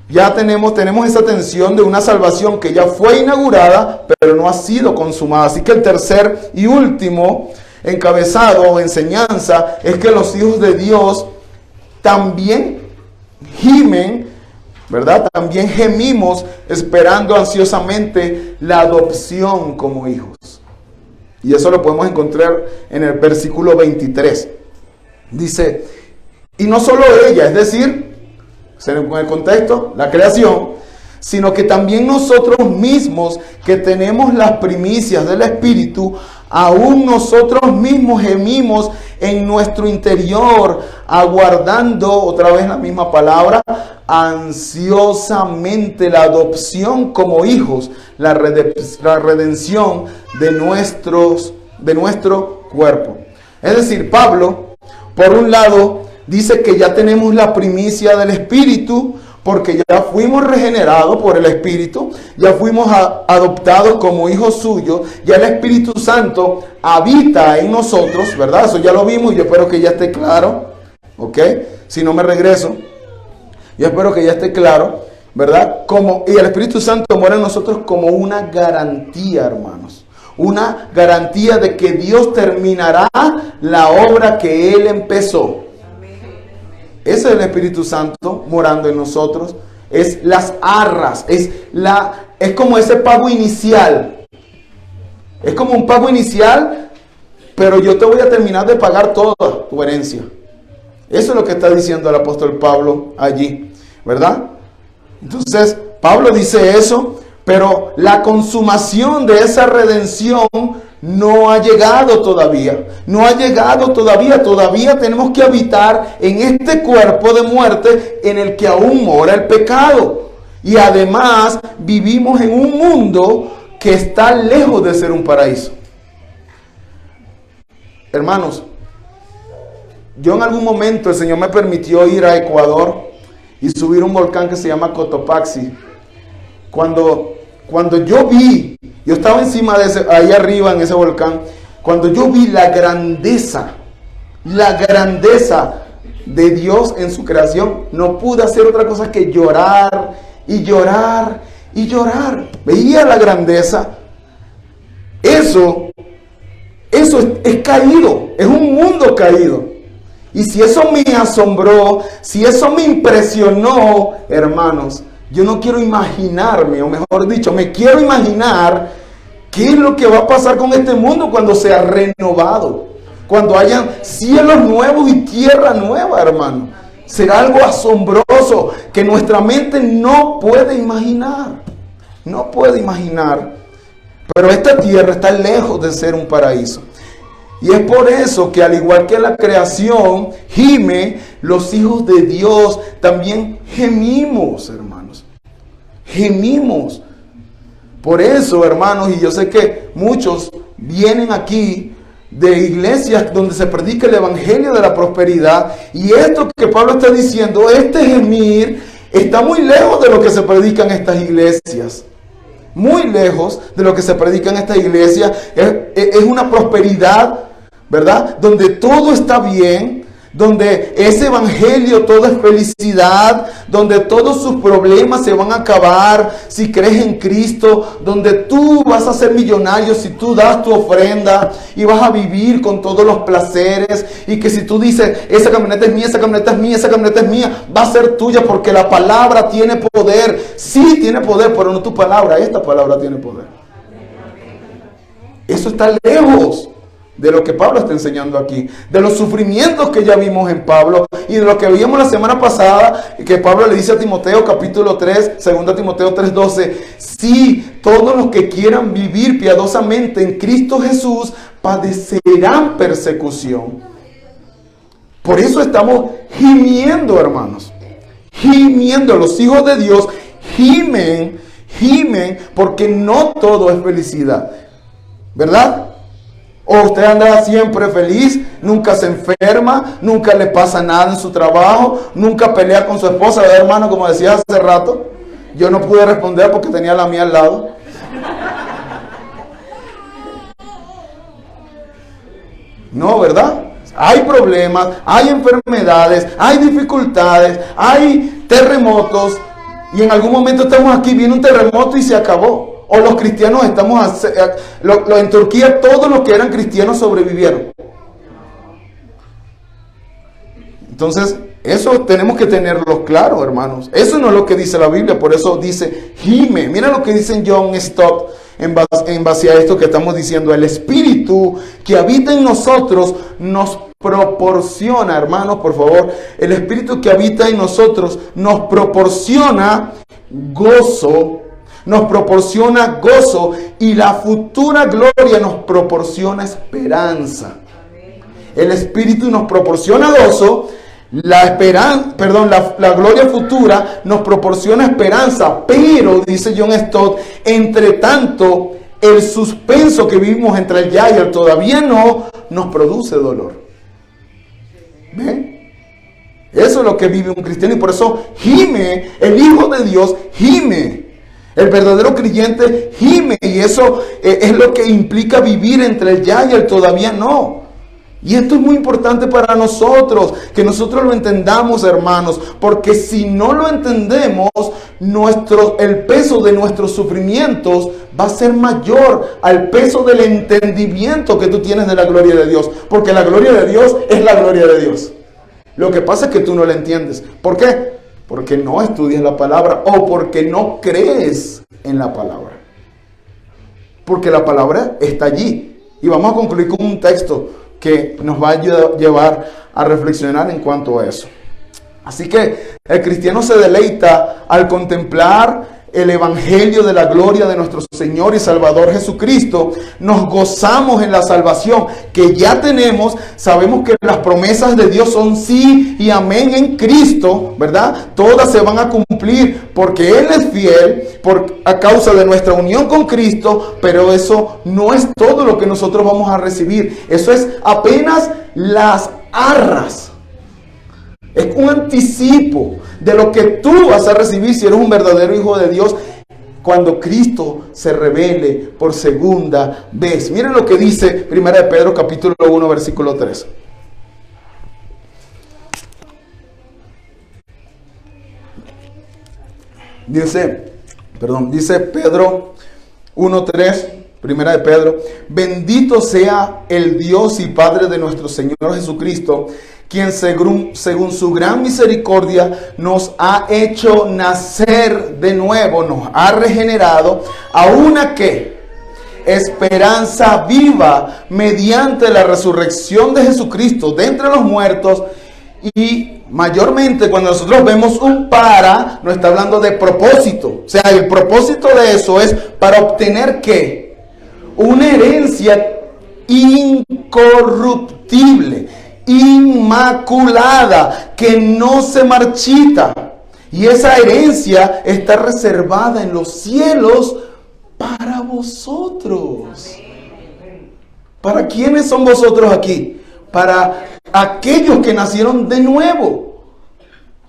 Ya tenemos esa tensión de una salvación que ya fue inaugurada, pero no ha sido consumada. Así que el tercer y último encabezado o enseñanza es que los hijos de Dios también gimen, ¿verdad? También gemimos esperando ansiosamente la adopción como hijos. Y eso lo podemos encontrar en el versículo 23. Dice, y no solo ella, es decir, con el contexto, la creación, sino que también nosotros mismos que tenemos las primicias del Espíritu, aún nosotros mismos gemimos en nuestro interior, aguardando, otra vez la misma palabra, ansiosamente la adopción como hijos, la redención de nuestro cuerpo. Es decir, Pablo, por un lado, dice que ya tenemos la primicia del Espíritu, porque ya fuimos regenerados por el Espíritu, ya fuimos adoptados como hijos suyos, ya el Espíritu Santo habita en nosotros, ¿verdad? Eso ya lo vimos y yo espero que ya esté claro, ¿ok? Si no me regreso, yo espero que ya esté claro, ¿verdad? Y el Espíritu Santo mora en nosotros como una garantía, hermanos. Una garantía de que Dios terminará la obra que Él empezó. Ese es el Espíritu Santo morando en nosotros. Es las arras. Es como ese pago inicial. Es como un pago inicial, pero yo te voy a terminar de pagar toda tu herencia. Eso es lo que está diciendo el apóstol Pablo allí, ¿verdad? Entonces, Pablo dice eso, pero la consumación de esa redención no ha llegado todavía. No ha llegado todavía. Todavía tenemos que habitar en este cuerpo de muerte en el que aún mora el pecado. Y además vivimos en un mundo que está lejos de ser un paraíso. Hermanos, yo en algún momento el Señor me permitió ir a Ecuador y subir un volcán que se llama Cotopaxi. Cuando yo vi, yo estaba encima de ese, ahí arriba en ese volcán, cuando yo vi la grandeza de Dios en su creación, no pude hacer otra cosa que llorar y llorar y llorar. Veía la grandeza. Eso es caído, es un mundo caído. Y si eso me asombró, si eso me impresionó, hermanos, yo no quiero imaginarme, o mejor dicho, me quiero imaginar qué es lo que va a pasar con este mundo cuando sea renovado, cuando hayan cielos nuevos y tierra nueva, hermano. Será algo asombroso que nuestra mente no puede imaginar. No puede imaginar. Pero esta tierra está lejos de ser un paraíso. Y es por eso que al igual que la creación gime, los hijos de Dios también gemimos, hermanos. Gemimos. Por eso, hermanos, y yo sé que muchos vienen aquí de iglesias donde se predica el evangelio de la prosperidad, y esto que Pablo está diciendo, este gemir, está muy lejos de lo que se predica en estas iglesias. Muy lejos de lo que se predica en esta iglesia. Es una prosperidad, ¿verdad? Donde todo está bien, donde ese evangelio todo es felicidad, donde todos sus problemas se van a acabar si crees en Cristo, donde tú vas a ser millonario si tú das tu ofrenda y vas a vivir con todos los placeres, y que si tú dices, esa camioneta es mía, esa camioneta es mía, esa camioneta es mía, va a ser tuya porque la palabra tiene poder. Sí tiene poder, pero no tu palabra, esta palabra tiene poder. Eso está lejos de lo que Pablo está enseñando aquí, de los sufrimientos que ya vimos en Pablo y de lo que vimos la semana pasada, que Pablo le dice a Timoteo capítulo 3, 2 Timoteo 3:12, sí, todos los que quieran vivir piadosamente en Cristo Jesús padecerán persecución. Por eso estamos gimiendo, hermanos, gimiendo. Los hijos de Dios gimen porque no todo es felicidad, ¿verdad? O usted anda siempre feliz, nunca se enferma, nunca le pasa nada en su trabajo, nunca pelea con su esposa, ¿verdad, hermano? Como decía hace rato, yo no pude responder porque tenía la mía al lado. No, ¿verdad? Hay problemas, hay enfermedades, hay dificultades, hay terremotos, y en algún momento estamos aquí, viene un terremoto y se acabó. O los cristianos estamos, en Turquía todos los que eran cristianos sobrevivieron. Entonces, eso tenemos que tenerlo claro, hermanos. Eso no es lo que dice la Biblia, por eso dice gime. Mira lo que dice John Stott en base a esto que estamos diciendo. El Espíritu que habita en nosotros nos proporciona, hermanos, por favor. El Espíritu que habita en nosotros nos proporciona gozo. Nos proporciona gozo, y la futura gloria nos proporciona esperanza. El Espíritu nos proporciona gozo, la gloria futura nos proporciona esperanza, pero, dice John Stott, entre tanto, el suspenso que vivimos entre el ya y el todavía no, nos produce dolor. ¿Ven? Eso es lo que vive un cristiano, y por eso gime, el Hijo de Dios gime. El verdadero creyente gime, y eso es lo que implica vivir entre el ya y el todavía no. Y esto es muy importante para nosotros, que nosotros lo entendamos, hermanos, porque si no lo entendemos, el peso de nuestros sufrimientos va a ser mayor al peso del entendimiento que tú tienes de la gloria de Dios, porque la gloria de Dios es la gloria de Dios. Lo que pasa es que tú no la entiendes. ¿Por qué? Porque no estudias la palabra, o porque no crees en la palabra. Porque la palabra está allí. Y vamos a concluir con un texto que nos va a llevar a reflexionar en cuanto a eso. Así que el cristiano se deleita al contemplar el evangelio de la gloria de nuestro Señor y Salvador Jesucristo, nos gozamos en la salvación que ya tenemos. Sabemos que las promesas de Dios son sí y amén en Cristo, ¿verdad? Todas se van a cumplir porque Él es fiel a causa de nuestra unión con Cristo, pero eso no es todo lo que nosotros vamos a recibir. Eso es apenas las arras. Es un anticipo de lo que tú vas a recibir si eres un verdadero hijo de Dios cuando Cristo se revele por segunda vez. Miren lo que dice 1 de Pedro capítulo 1 versículo 3. Dice Pedro 1:3, 1 de Pedro: bendito sea el Dios y Padre de nuestro Señor Jesucristo, quien según su gran misericordia nos ha hecho nacer de nuevo, nos ha regenerado a una esperanza viva mediante la resurrección de Jesucristo de entre los muertos. Y mayormente cuando nosotros vemos un para, no está hablando de propósito. O sea, el propósito de eso es para obtener una herencia incorruptible, inmaculada, que no se marchita. Y esa herencia está reservada en los cielos para vosotros. ¿Para quiénes son vosotros aquí? Para aquellos que nacieron de nuevo.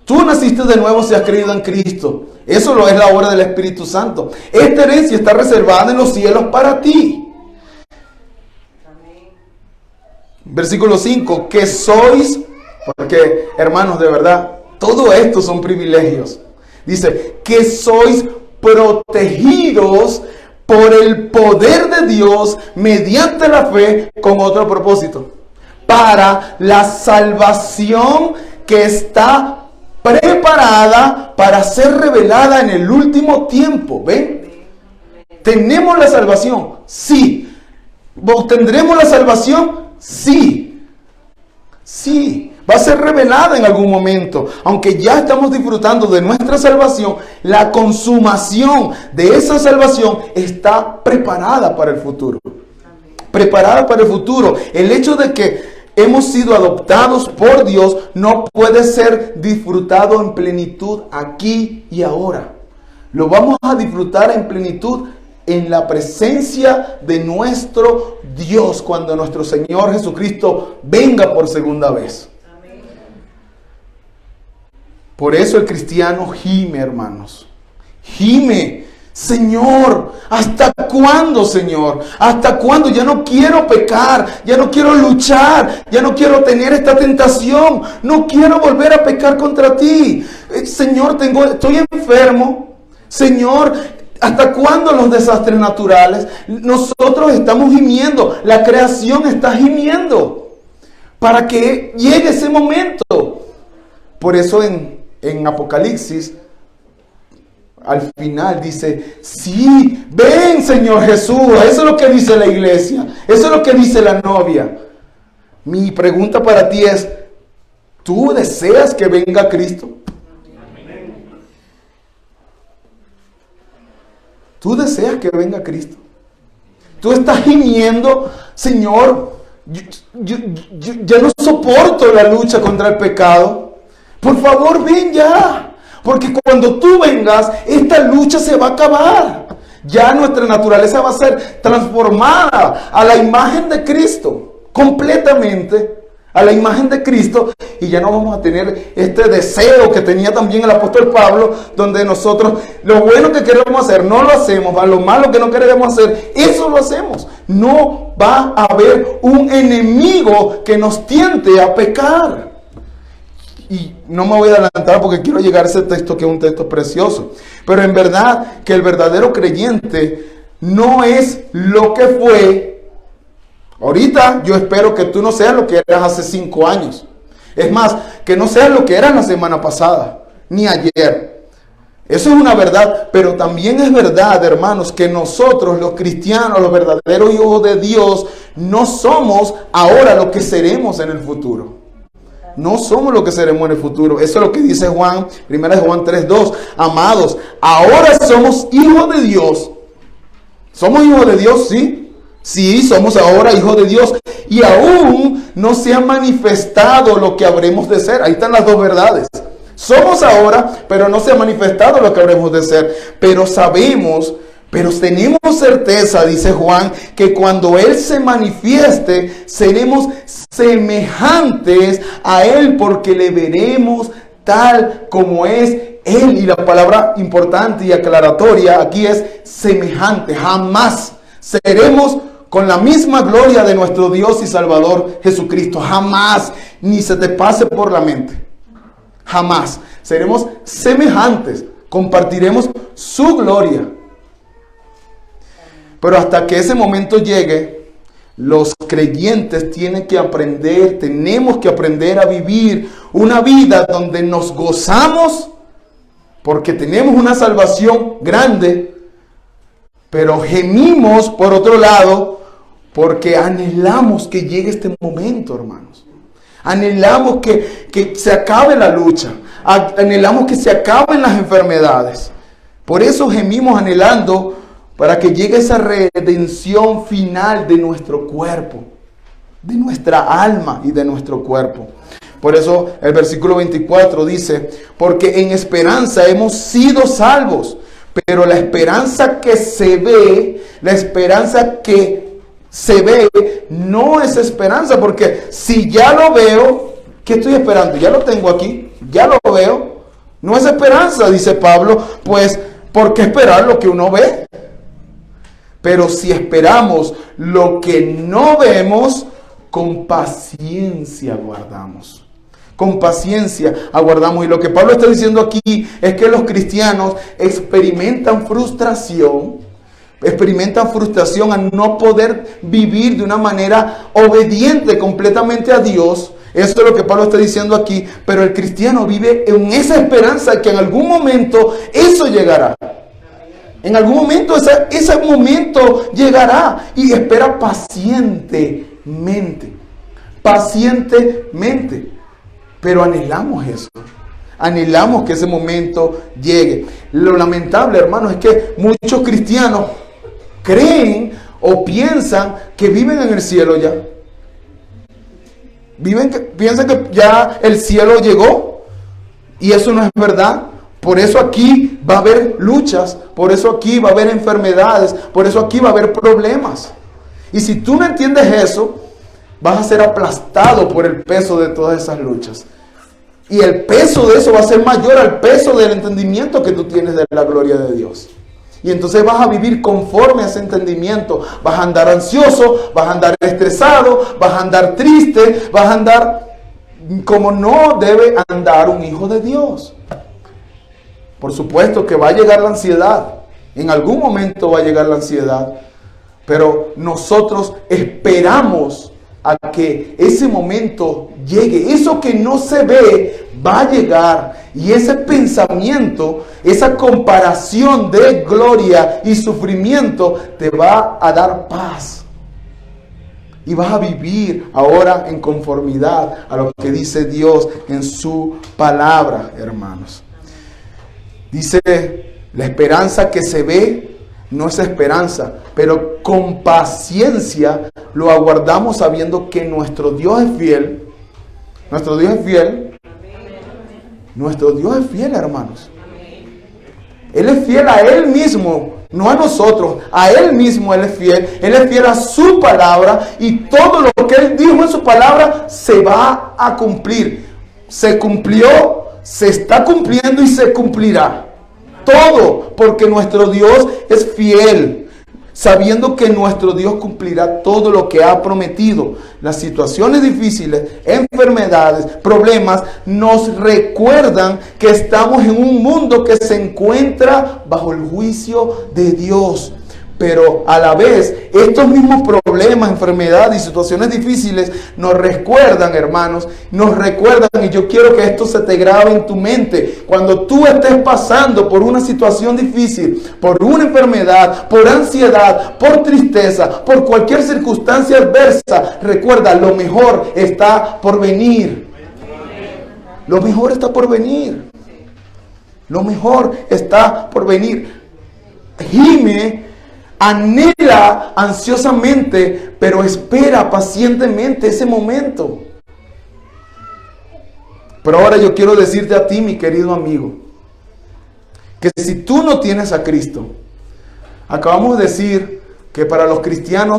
Tú naciste de nuevo si has creído en Cristo. Eso es la obra del Espíritu Santo. Esta herencia está reservada en los cielos para ti. Versículo 5, que sois, porque hermanos, de verdad, todo esto son privilegios. Dice, que sois protegidos por el poder de Dios mediante la fe con otro propósito, para la salvación que está preparada para ser revelada en el último tiempo. ¿Ven? ¿Tenemos la salvación? Sí. ¿Obtendremos la salvación? Sí. Sí. Va a ser revelada en algún momento. Aunque ya estamos disfrutando de nuestra salvación, la consumación de esa salvación está preparada para el futuro. Preparada para el futuro. El hecho de que hemos sido adoptados por Dios no puede ser disfrutado en plenitud aquí y ahora. Lo vamos a disfrutar en plenitud en la presencia de nuestro Dios cuando nuestro Señor Jesucristo venga por segunda vez. Por eso el cristiano gime, hermanos. Gime. Señor, ¿hasta cuándo, Señor? ¿Hasta cuándo? Ya no quiero pecar, ya no quiero luchar, ya no quiero tener esta tentación, no quiero volver a pecar contra ti. Señor, estoy enfermo. Señor, ¿hasta cuándo los desastres naturales? Nosotros estamos gimiendo, la creación está gimiendo para que llegue ese momento. Por eso en Apocalipsis, al final dice, sí, ven Señor Jesús. Eso es lo que dice la iglesia. Eso es lo que dice la novia. Mi pregunta para ti es, ¿tú deseas que venga Cristo? ¿Tú deseas que venga Cristo? ¿Tú estás gimiendo, Señor, yo ya no soporto la lucha contra el pecado? Por favor, ven ya. Porque cuando tú vengas, esta lucha se va a acabar. Ya nuestra naturaleza va a ser transformada a la imagen de Cristo. Completamente a la imagen de Cristo. Y ya no vamos a tener este deseo que tenía también el apóstol Pablo, donde nosotros lo bueno que queremos hacer no lo hacemos, lo malo que no queremos hacer, eso lo hacemos. No va a haber un enemigo que nos tiente a pecar. Y no me voy a adelantar porque quiero llegar a ese texto que es un texto precioso. Pero en verdad que el verdadero creyente no es lo que fue. Ahorita yo espero que tú no seas lo que eras hace 5 años. Es más, que no seas lo que eras la semana pasada, ni ayer. Eso es una verdad, pero también es verdad, hermanos, que nosotros los cristianos, los verdaderos hijos de Dios, no somos ahora lo que seremos en el futuro. no somos lo que seremos en el futuro. Eso es lo que dice Juan, 1 Juan 3:2. Amados, ahora somos hijos de Dios. ¿Somos hijos de Dios? Sí. Sí, somos ahora hijos de Dios. Y aún no se ha manifestado lo que habremos de ser. Ahí están las dos verdades. Somos ahora, pero no se ha manifestado lo que habremos de ser. Pero sabemos, pero tenemos certeza, dice Juan, que cuando Él se manifieste, seremos semejantes a Él, porque le veremos tal como es Él. Y la palabra importante y aclaratoria aquí es semejante. Jamás seremos con la misma gloria de nuestro Dios y Salvador Jesucristo. Jamás, ni se te pase por la mente. Jamás. Seremos semejantes. Compartiremos su gloria. Pero hasta que ese momento llegue, los creyentes tienen que aprender, tenemos que aprender a vivir una vida donde nos gozamos porque tenemos una salvación grande, pero gemimos por otro lado porque anhelamos que llegue este momento, hermanos. Anhelamos que se acabe la lucha, anhelamos que se acaben las enfermedades. Por eso gemimos anhelando para que llegue esa redención final de nuestro cuerpo, de nuestra alma y de nuestro cuerpo. Por eso el versículo 24 dice, porque en esperanza hemos sido salvos, pero la esperanza que se ve, no es esperanza, porque si ya lo veo, ¿qué estoy esperando? Ya lo tengo aquí, ya lo veo, no es esperanza, dice Pablo, pues ¿por qué esperar lo que uno ve? Pero si esperamos lo que no vemos, con paciencia aguardamos. Con paciencia aguardamos. Y lo que Pablo está diciendo aquí es que los cristianos experimentan frustración a no poder vivir de una manera obediente completamente a Dios. Eso es lo que Pablo está diciendo aquí. Pero el cristiano vive en esa esperanza que en algún momento eso llegará. En algún momento ese momento llegará, y espera pacientemente. Pero anhelamos eso. Anhelamos que ese momento llegue. Lo lamentable, hermanos, es que muchos cristianos creen o piensan que viven en el cielo ya. Piensan que ya el cielo llegó, y eso no es verdad. Por eso aquí va a haber luchas, por eso aquí va a haber enfermedades, por eso aquí va a haber problemas. Y si tú no entiendes eso, vas a ser aplastado por el peso de todas esas luchas. Y el peso de eso va a ser mayor al peso del entendimiento que tú tienes de la gloria de Dios. Y entonces vas a vivir conforme a ese entendimiento. Vas a andar ansioso, vas a andar estresado, vas a andar triste, vas a andar como no debe andar un hijo de Dios. Por supuesto que va a llegar la ansiedad. En algún momento va a llegar la ansiedad. Pero nosotros esperamos a que ese momento llegue. Eso que no se ve va a llegar. Y ese pensamiento, esa comparación de gloria y sufrimiento te va a dar paz. Y vas a vivir ahora en conformidad a lo que dice Dios en su palabra, hermanos. Dice, la esperanza que se ve no es esperanza, pero con paciencia lo aguardamos sabiendo que nuestro Dios es fiel. Nuestro Dios es fiel. Nuestro Dios es fiel, hermanos. Él es fiel a Él mismo, no a nosotros. A Él mismo Él es fiel. Él es fiel a su palabra, y todo lo que Él dijo en su palabra se va a cumplir. Se cumplió, se está cumpliendo y se cumplirá. Todo, porque nuestro Dios es fiel, sabiendo que nuestro Dios cumplirá todo lo que ha prometido. Las situaciones difíciles, enfermedades, problemas, nos recuerdan que estamos en un mundo que se encuentra bajo el juicio de Dios. Pero a la vez, estos mismos problemas, enfermedades y situaciones difíciles nos recuerdan, hermanos, y yo quiero que esto se te grabe en tu mente. Cuando tú estés pasando por una situación difícil, por una enfermedad, por ansiedad, por tristeza, por cualquier circunstancia adversa, recuerda, lo mejor está por venir. Lo mejor está por venir. Lo mejor está por venir. Gime, anhela ansiosamente, pero espera pacientemente ese momento. Pero ahora yo quiero decirte a ti, mi querido amigo, que si tú no tienes a Cristo, acabamos de decir que para los cristianos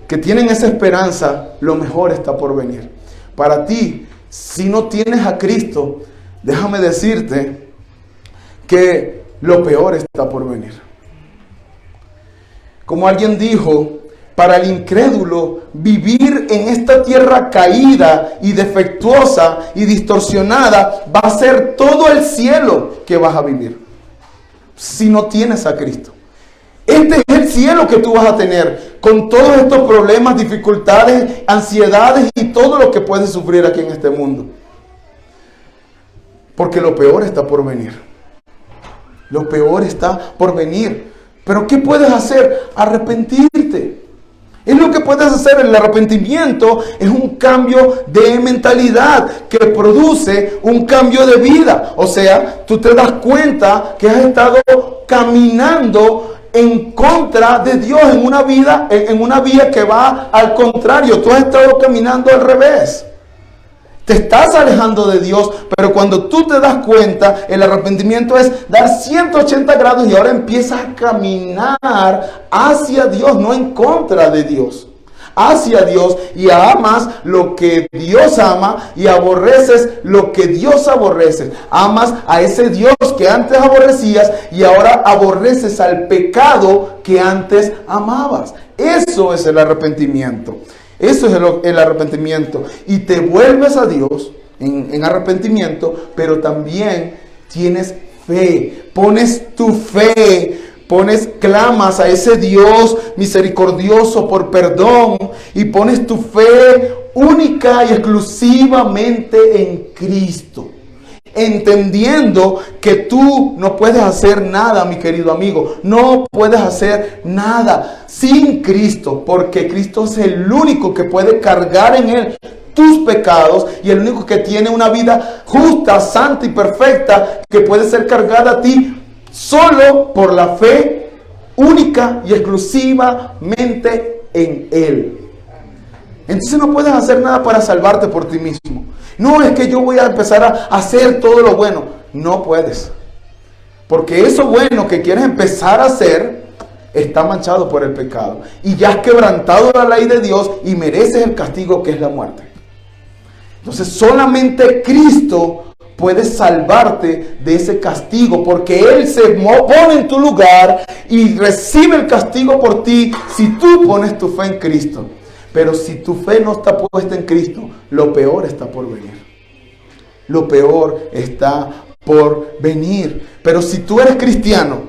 que tienen esa esperanza, lo mejor está por venir. Para ti, si no tienes a Cristo, déjame decirte que lo peor está por venir. Como alguien dijo, para el incrédulo, vivir en esta tierra caída y defectuosa y distorsionada va a ser todo el cielo que vas a vivir. Si no tienes a Cristo. Este es el cielo que tú vas a tener, con todos estos problemas, dificultades, ansiedades y todo lo que puedes sufrir aquí en este mundo. Porque lo peor está por venir. Lo peor está por venir. Pero ¿qué puedes hacer? Arrepentirte. Es lo que puedes hacer. El arrepentimiento es un cambio de mentalidad que produce un cambio de vida. O sea, tú te das cuenta que has estado caminando en contra de Dios en una vía que va al contrario. Tú has estado caminando al revés. Te estás alejando de Dios, pero cuando tú te das cuenta, el arrepentimiento es dar 180 grados y ahora empiezas a caminar hacia Dios, no en contra de Dios. Hacia Dios, y amas lo que Dios ama y aborreces lo que Dios aborrece. Amas a ese Dios que antes aborrecías y ahora aborreces al pecado que antes amabas. Eso es el arrepentimiento. Eso es el arrepentimiento. Y te vuelves a Dios en arrepentimiento, pero también tienes fe. Pones tu fe. Clamas a ese Dios misericordioso por perdón y pones tu fe única y exclusivamente en Cristo. Entendiendo que tú no puedes hacer nada, mi querido amigo. No puedes hacer nada sin Cristo, porque Cristo es el único que puede cargar en Él tus pecados y el único que tiene una vida justa, santa y perfecta que puede ser cargada a ti solo por la fe única y exclusivamente en Él. Entonces no puedes hacer nada para salvarte por ti mismo. No es que yo voy a empezar a hacer todo lo bueno. No puedes. Porque eso bueno que quieres empezar a hacer está manchado por el pecado. Y ya has quebrantado la ley de Dios y mereces el castigo que es la muerte. Entonces solamente Cristo puede salvarte de ese castigo, porque Él se pone en tu lugar y recibe el castigo por ti si tú pones tu fe en Cristo. Pero si tu fe no está puesta en Cristo, lo peor está por venir. Lo peor está por venir. Pero si tú eres cristiano,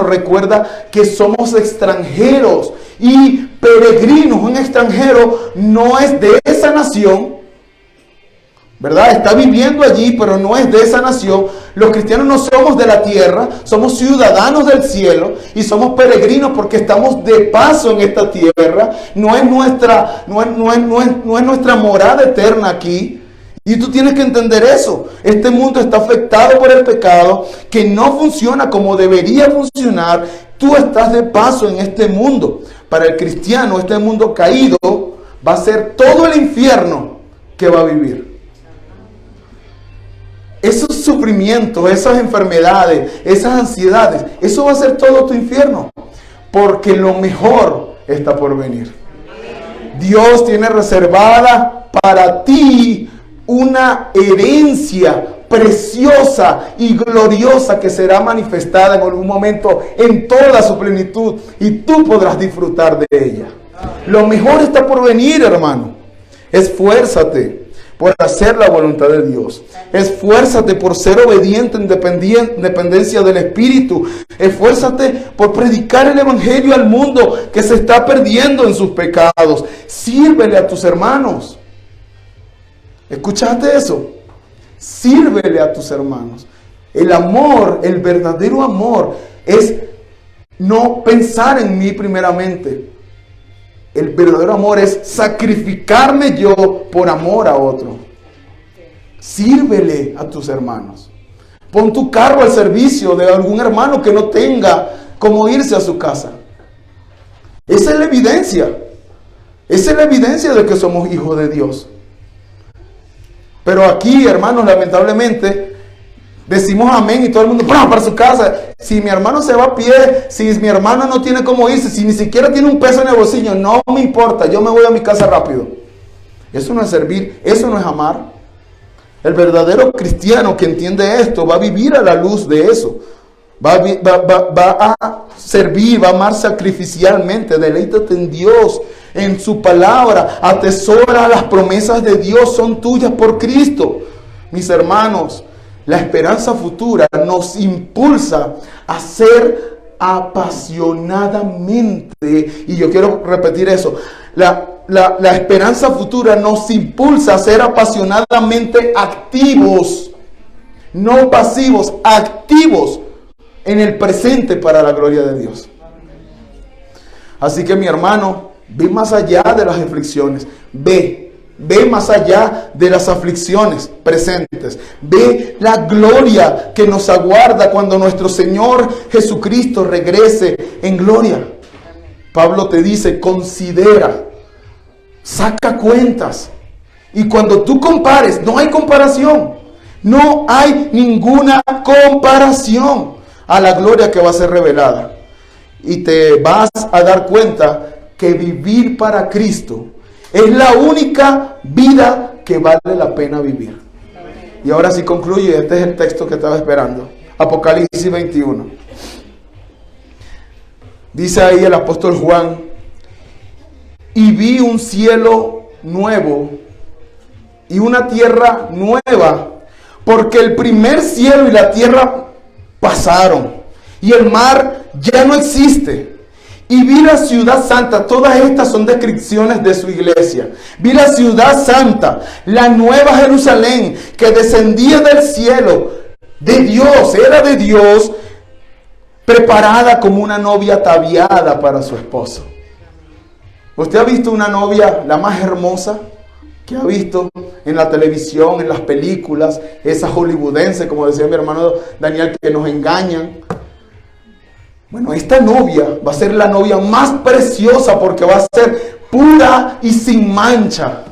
recuerda que somos extranjeros y peregrinos. Un extranjero no es de esa nación, ¿verdad? Está viviendo allí, pero no es de esa nación. Los cristianos no somos de la tierra, somos ciudadanos del cielo y somos peregrinos porque estamos de paso en esta tierra. No es nuestra morada eterna aquí. Y tú tienes que entender eso. Este mundo está afectado por el pecado, que no funciona como debería funcionar. Tú estás de paso en este mundo. Para el cristiano, este mundo caído va a ser todo el infierno que va a vivir. Esos sufrimientos, esas enfermedades, esas ansiedades, eso va a ser todo tu infierno. Porque lo mejor está por venir. Dios tiene reservada para ti una herencia preciosa y gloriosa que será manifestada en algún momento en toda su plenitud y tú podrás disfrutar de ella. Lo mejor está por venir, hermano. Esfuérzate por hacer la voluntad de Dios. Esfuérzate por ser obediente en dependencia del Espíritu. Esfuérzate por predicar el Evangelio al mundo que se está perdiendo en sus pecados. Sírvele a tus hermanos. ¿Escuchaste eso? Sírvele a tus hermanos. El amor, el verdadero amor, es no pensar en mí primeramente. El verdadero amor es sacrificarme yo por amor a otro. Sírvele a tus hermanos. Pon tu carro al servicio de algún hermano que no tenga cómo irse a su casa. Esa es la evidencia. Esa es la evidencia de que somos hijos de Dios. Pero aquí, hermanos, lamentablemente, decimos amén y todo el mundo para su casa. Si mi hermano se va a pie, si mi hermano no tiene cómo irse, si ni siquiera tiene un peso en el bolsillo, no me importa, yo me voy a mi casa rápido. Eso no es servir, eso no es amar. El verdadero cristiano que entiende esto va a vivir a la luz de eso. Va a servir, va a amar sacrificialmente. Deleítate en Dios, en su palabra. Atesora las promesas de Dios, son tuyas por Cristo. Mis hermanos, la esperanza futura nos impulsa a ser apasionadamente, y yo quiero repetir eso, la esperanza futura nos impulsa a ser apasionadamente activos, no pasivos, activos en el presente para la gloria de Dios. Así que mi hermano, ve más allá de las aflicciones, ve más allá de las aflicciones presentes. Ve la gloria que nos aguarda cuando nuestro Señor Jesucristo regrese en gloria. Pablo te dice, considera, saca cuentas. Y cuando tú compares, no hay comparación. No hay ninguna comparación a la gloria que va a ser revelada. Y te vas a dar cuenta que vivir para Cristo es la única vida que vale la pena vivir. Y ahora sí concluye, este es el texto que estaba esperando. Apocalipsis 21. Dice ahí el apóstol Juan, y vi un cielo nuevo y una tierra nueva, porque el primer cielo y la tierra pasaron, y el mar ya no existe. Y vi la ciudad santa. Todas estas son descripciones de su iglesia. Vi la ciudad santa, la nueva Jerusalén, que descendía del cielo, de Dios, era de Dios, preparada como una novia ataviada para su esposo. ¿Usted ha visto una novia, la más hermosa que ha visto en la televisión, en las películas, esas hollywoodenses, como decía mi hermano Daniel, que nos engañan? Bueno, esta novia va a ser la novia más preciosa porque va a ser pura y sin mancha,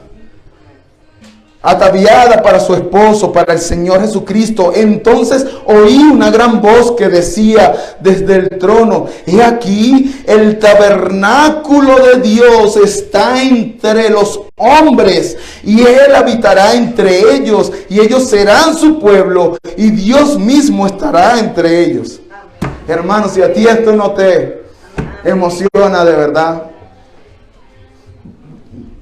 ataviada para su esposo, para el Señor Jesucristo. Entonces oí una gran voz que decía desde el trono, he aquí el tabernáculo de Dios está entre los hombres, y Él habitará entre ellos, y ellos serán su pueblo, y Dios mismo estará entre ellos. Hermanos, si a ti esto no te emociona de verdad,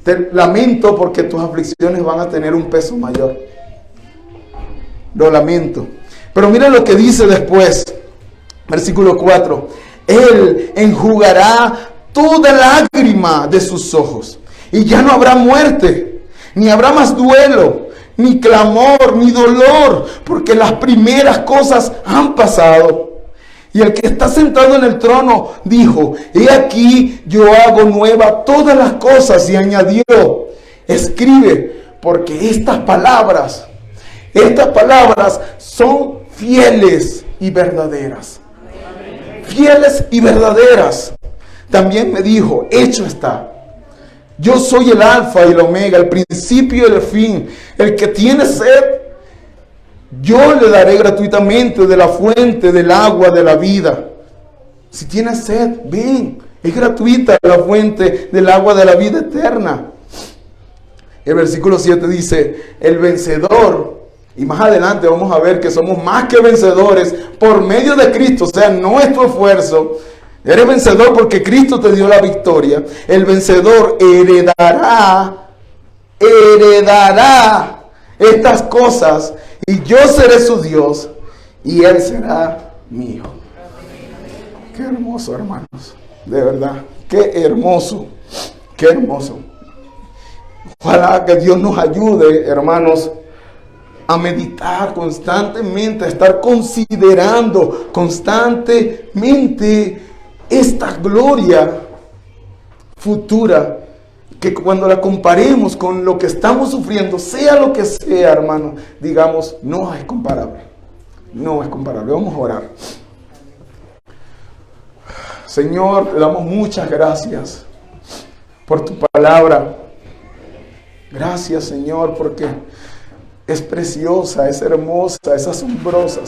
te lamento, porque tus aflicciones van a tener un peso mayor. Lo lamento. Pero mira lo que dice después, versículo 4. Él enjugará toda lágrima de sus ojos, y ya no habrá muerte, ni habrá más duelo, ni clamor, ni dolor, porque las primeras cosas han pasado. Y el que está sentado en el trono dijo, he aquí yo hago nueva todas las cosas. Y añadió, escribe, porque estas palabras son fieles y verdaderas. Fieles y verdaderas. También me dijo, hecho está. Yo soy el alfa y el omega, el principio y el fin. El que tiene sed, yo le daré gratuitamente de la fuente del agua de la vida. Si tienes sed, ven. Es gratuita la fuente del agua de la vida eterna. El versículo 7 dice, el vencedor. Y más adelante vamos a ver que somos más que vencedores por medio de Cristo. O sea, nuestro esfuerzo. Eres vencedor porque Cristo te dio la victoria. El vencedor heredará estas cosas, y yo seré su Dios, y él será mi hijo. Qué hermoso, hermanos. De verdad, qué hermoso. Qué hermoso. Ojalá que Dios nos ayude, hermanos, a meditar constantemente, a estar considerando constantemente esta gloria futura que cuando la comparemos con lo que estamos sufriendo, sea lo que sea, hermano, digamos, no es comparable. No es comparable. Vamos a orar. Señor, te damos muchas gracias por tu palabra. Gracias, Señor, porque es preciosa, es hermosa, es asombrosa.